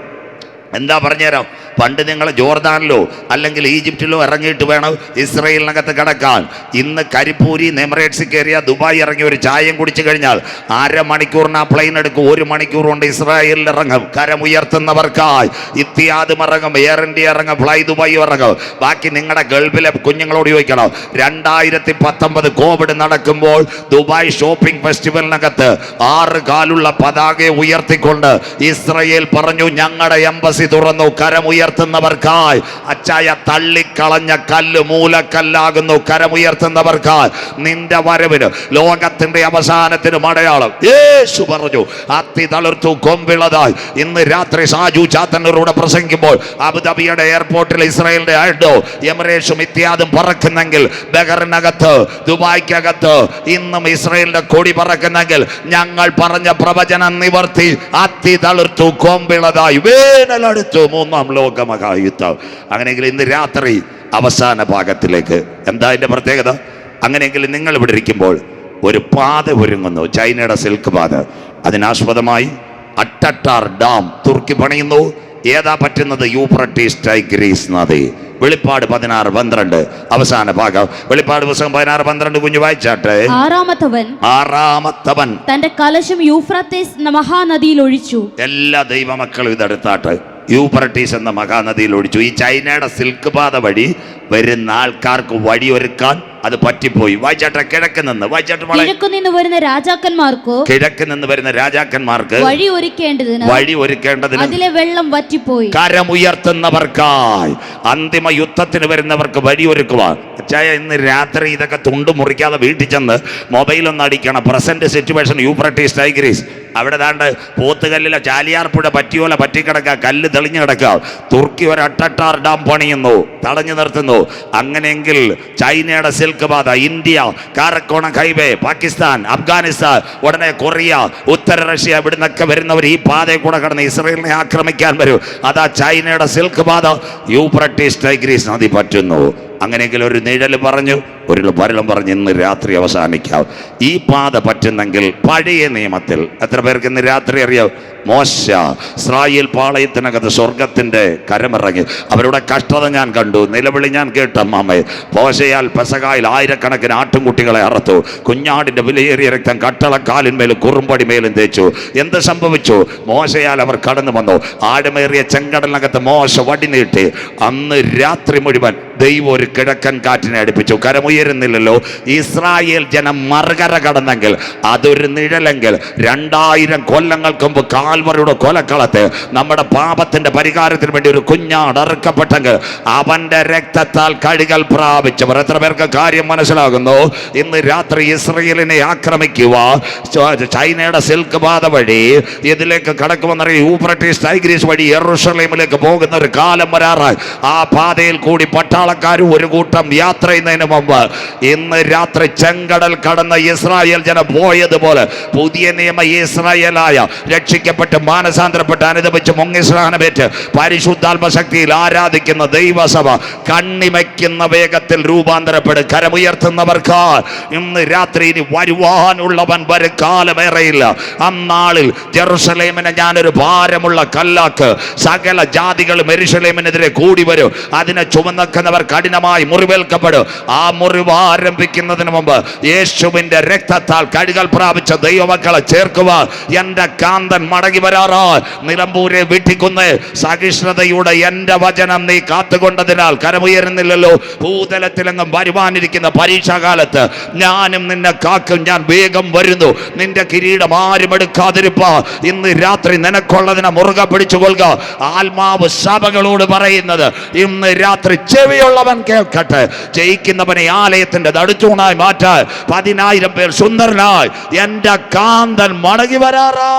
എന്താ പറഞ്ഞുതരാം? പണ്ട് നിങ്ങൾ ജോർദാനിലോ അല്ലെങ്കിൽ ഈജിപ്തിലോ ഇറങ്ങിയിട്ട് വേണം ഇസ്രയേലിനകത്ത് കിടക്കാൻ. ഇന്ന് കരിപ്പൂരി എമിറേറ്റ്സിൽ കയറിയ ദുബായ് ഇറങ്ങി ഒരു ചായയും കുടിച്ചു കഴിഞ്ഞാൽ അരമണിക്കൂറിന് ആ പ്ലെയിൻ എടുക്കും. 1 മണിക്കൂർ കൊണ്ട് ഇസ്രായേലിൽ ഇറങ്ങും. കരമുയർത്തുന്നവർക്കായി ഇത്തിഹാദും ഇറങ്ങും, എയർ ഇന്ത്യ ഇറങ്ങും, ഫ്ലൈ ദുബായ് ഇറങ്ങും. ബാക്കി നിങ്ങളുടെ ഗൾഫിലെ കുഞ്ഞുങ്ങളോട് ചോദിക്കണം. 2019 കോവിഡ് നടക്കുമ്പോൾ ദുബായ് ഷോപ്പിംഗ് ഫെസ്റ്റിവലിനകത്ത് 6 കാലുള്ള പതാക ഉയർത്തിക്കൊണ്ട് ഇസ്രയേൽ പറഞ്ഞു, ഞങ്ങളുടെ എംബസി തുറന്നു, കരമുയർത്തുന്നവർക്കായി. അച്ചായ തള്ളിക്കളഞ്ഞ കല്ല് മൂലക്കല്ലാകുന്നു. കരമുയർത്തുന്നവർക്കായി നിന്റെ വരവിന്, ലോകത്തിന്റെ അവസാനത്തിന് അടയാളം. യേശു പറഞ്ഞു, അത്തി തളിർത്തു കൊമ്പിളതായി. ഇന്ന് രാത്രി സാജു ചാത്തന്നൂരോട് പ്രസംഗിക്കുമ്പോൾ അബുദാബിയുടെ എയർപോർട്ടിൽ ഇസ്രായേലിന്റെ ആയിട്ടോ എമിറേറ്റ്സും ഇത്യാദും പറക്കുന്നെങ്കിൽ, ബഹറിനകത്ത്, ദുബായ്ക്കകത്ത് ഇന്നും ഇസ്രായേലിന്റെ കൊടി പറക്കുന്നെങ്കിൽ ഞങ്ങൾ പറഞ്ഞ പ്രവചനം നിവർത്തി. അത്തി തളിർത്തു കൊമ്പിളതായി. വേനലടുത്തു 3ാം ലോകമഹായുദ്ധം. അങ്ങനെയെങ്കിൽ ഇന്ന് രാത്രി അവസാന ഭാഗത്തിലേക്ക്. എന്താ അതിൻ്റെ പ്രത്യേകത? അങ്ങനെയെങ്കിൽ നിങ്ങൾ ഇവിടെ ഇരിക്കുമ്പോൾ ഒരു പാത ഒരുങ്ങുന്നു, ചൈനയുടെ സിൽക്ക് പാത. അതിനാസ്പദമായി അട്ടട്ടാർ ഡാം തുർക്കി പണിയുന്നു. ഏതാ പറ്റുന്നത്? യൂഫ്രട്ടീസ് ടൈഗ്രീസ് നദി. വെളിപ്പാട് 16-12 അവസാന ഭാഗം. വെളിപ്പാട് പുസ്തകം 16-12 കുഞ്ഞു വായിച്ചാട്ടെ. ആറാമത്തവൻ തന്റെ കലശം യൂഫ്രട്ടീസ് മഹാനദിയിൽ ഒഴിച്ചു. എല്ലാ ദൈവമക്കളും ഇതെടുത്താട്ടെ. യൂഫ്രട്ടീസ് എന്ന മഹാനദിയിൽ ഒഴിച്ചു. ഈ ചൈനയുടെ സിൽക്ക് പാത വഴി വരുന്ന ആൾക്കാർക്ക് വഴിയൊരുക്കാൻ അത് പറ്റിപ്പോയി. വായിച്ചാട്ടെ. കിഴക്ക് നിന്ന് വായിച്ചാട്ടെ. കിഴക്ക് നിന്ന് വരുന്ന രാജാക്കന്മാർക്ക് വഴി ഒരുക്കേണ്ടതിന് അതിലെ വെള്ളം വറ്റിപ്പോയി. കരമുയർത്തുന്നവർക്കായി അന്തിമ യുദ്ധത്തിന് വരുന്നവർക്ക് വഴി ഒരുക്കുവാൻ. അച്ചായ ഇന്ന് രാത്രി ഇതൊക്കെ തുണ്ടു മുറിക്കാതെ വീട്ടിൽ ചെന്ന് മൊബൈലൊന്ന് അടിക്കണം. Present situation Euphrates Tigris. അവിടെ ദാണ്ട് പോത്തുകല്ലിലെ ചാലിയാർപ്പുഴ പറ്റിയോല പറ്റിക്കിടക്കുക, കല്ല് തെളിഞ്ഞു കിടക്കുക. തുർക്കി ഒരു അട്ടട്ടാർ ഡാം പണിയുന്നു, തടഞ്ഞു നിർത്തുന്നു. അങ്ങനെയെങ്കിൽ ചൈനയുടെ സിൽക്ക് പാത, ഇന്ത്യ, കാരക്കോണം ഹൈവേ, പാകിസ്ഥാൻ, അഫ്ഗാനിസ്ഥാൻ, ഉടനെ കൊറിയ, ഉത്തര റഷ്യ, ഇവിടുന്നൊക്കെ വരുന്നവർ ഈ പാതയിൽ കൂടെ കടന്ന് ഇസ്രയേലിനെ ആക്രമിക്കാൻ വരും. അതാ ചൈനയുടെ സിൽക്ക് പാത. യൂഫ്രട്ടീസ് ടൈഗ്രീസ് നദി പറ്റുന്നു. അങ്ങനെയെങ്കിൽ ഒരു നിഴൽ പറഞ്ഞു, ഒരു വരളം പറഞ്ഞ് ഇന്ന് രാത്രി അവസാനിക്കാം. ഈ പാത പറ്റുന്നെങ്കിൽ പഴയ നിയമത്തിൽ എത്ര പേർക്ക് ഇന്ന് രാത്രി അറിയാം? മോശ ഇസ്രായേൽ പാളയത്തിനകത്ത് സ്വർഗത്തിന്റെ കരമിറങ്ങി. അവരുടെ കഷ്ടത ഞാൻ കണ്ടു, നിലവിളി ഞാൻ കേട്ടു. അമ്മാമ്മയെ മോശയാൽ പെസകായിൽ 1000കണക്കിന് ആട്ടുംകുട്ടികളെ അറുത്തു. കുഞ്ഞാടിന്റെ വിലയേറിയ രക്തം കട്ടളക്കാലിന്മേലും കുറുമ്പടിമേലും തേച്ചു. എന്ത് സംഭവിച്ചു? മോശയാൽ അവർ കടന്നു വന്നു. ആഴമേറിയ ചെങ്കടലിനകത്ത് മോശ വടി നീട്ടി. അന്ന് രാത്രി മുഴുവൻ ദൈവം ഒരു കിഴക്കൻ കാറ്റിനെ അടുപ്പിച്ചു. കരമുയരുന്നില്ലല്ലോ. ഇസ്രായേൽ ജനം മറുകര കടന്നെങ്കിൽ അതൊരു നിഴലെങ്കിൽ 2000 കൊല്ലങ്ങൾക്ക് മുമ്പ് കാൽവറിയുടെ കൊലക്കളത്ത് നമ്മുടെ പാപത്തിന്റെ പരിഹാരത്തിന് വേണ്ടി ഒരു കുഞ്ഞാട് അറുക്കപ്പെട്ടെങ്കിൽ അവന്റെ രക്തത്താൽ കഴുകൽ പ്രാപിച്ചവർ എത്ര പേർക്ക് കാര്യം മനസ്സിലാകുന്നു? ഇന്ന് രാത്രി ഇസ്രയേലിനെ ആക്രമിക്കുക ചൈനയുടെ സിൽക്ക് പാത വഴി ഇതിലേക്ക് കടക്കുമെന്നറിയ യൂഫ്രട്ടീസ് ടൈഗ്രീസ് വഴി യെരൂശലേമിലേക്ക് പോകുന്ന ഒരു കാലം വരാറായി. ആ പാതയിൽ കൂടി പട്ടാള പട്ടാളക്കാരും ഒരു കൂട്ടം യാത്ര ചെയ്യുന്നതിന് മുമ്പ് ഇന്ന് രാത്രി ചെങ്കടൽ കടന്ന ഇസ്രായേൽ ജനം പോയതുപോലെ പുതിയ നിയമ ഇസ്രായേലായ രക്ഷിക്കപ്പെട്ട് മാനസാന്തരപ്പെട്ട് അനുദപിച്ച് മുങ്ങിസ്നാനമേറ്റ് പരിശുദ്ധാത്മ ശക്തിയിൽ ആരാധിക്കുന്ന ദൈവസഭ കണ്ണിമയ്ക്കുന്ന വേഗത്തിൽ രൂപാന്തരപ്പെടും. കരമുയർത്തുന്നവർക്ക് ഇന്ന് രാത്രി ഇനി വരുവാനുള്ളവൻ വരും കാലമേറെയില്ല. അന്നാളിൽ ജെറുസലേമിനെ ഞാനൊരു ഭാരമുള്ള കല്ലാക്ക്, സകല ജാതികളും യെരൂശലേമിനെതിരെ കൂടി വരും. അതിനെ ചുമന്നവർ കഠിനമായി മുറിവേൽക്കപ്പെടും. ആ മുറിവ് ആരംഭിക്കുന്നതിന് മുമ്പ് യേശുവിന്റെ രക്തത്താൽ കഴുകൽ പ്രാപിച്ച ദൈവമക്കളെ ചേർക്കുക. എന്റെ കാന്തൻ മടങ്ങി വരാറാ. നിലമ്പൂരെ വീട്ടിക്കുന്ന് സഹിഷ്ണുതയുടെ എന്റെ വചനം നീ കാത്തുകൊണ്ടതിനാൽ കരമുയരുന്നില്ലല്ലോ. ഭൂതലത്തിലെങ്ങും വരുവാനിരിക്കുന്ന പരീക്ഷാകാലത്ത് ഞാനും നിന്നെ കാക്കും. ഞാൻ വേഗം വരുന്നു. നിന്റെ കിരീടം ആരും എടുക്കാതിരിപ്പാ. ഇന്ന് രാത്രി നിനക്കുള്ളതിനെ മുറുകെ പിടിച്ചുകൊള്ളുക. ആത്മാവ് സഭകളോട് പറയുന്നത് ഇന്ന് രാത്രി ചെവിയുള്ളവൻ കേൾക്കട്ടെ. ജയിക്കുന്നവനെ ആലയത്തിന്റെ നടുത്തൂണായി മാറ്റാൻ 10,000 പേർ സുന്ദരനായി എന്റെ കാന്തൻ മടങ്ങി വരാറാ.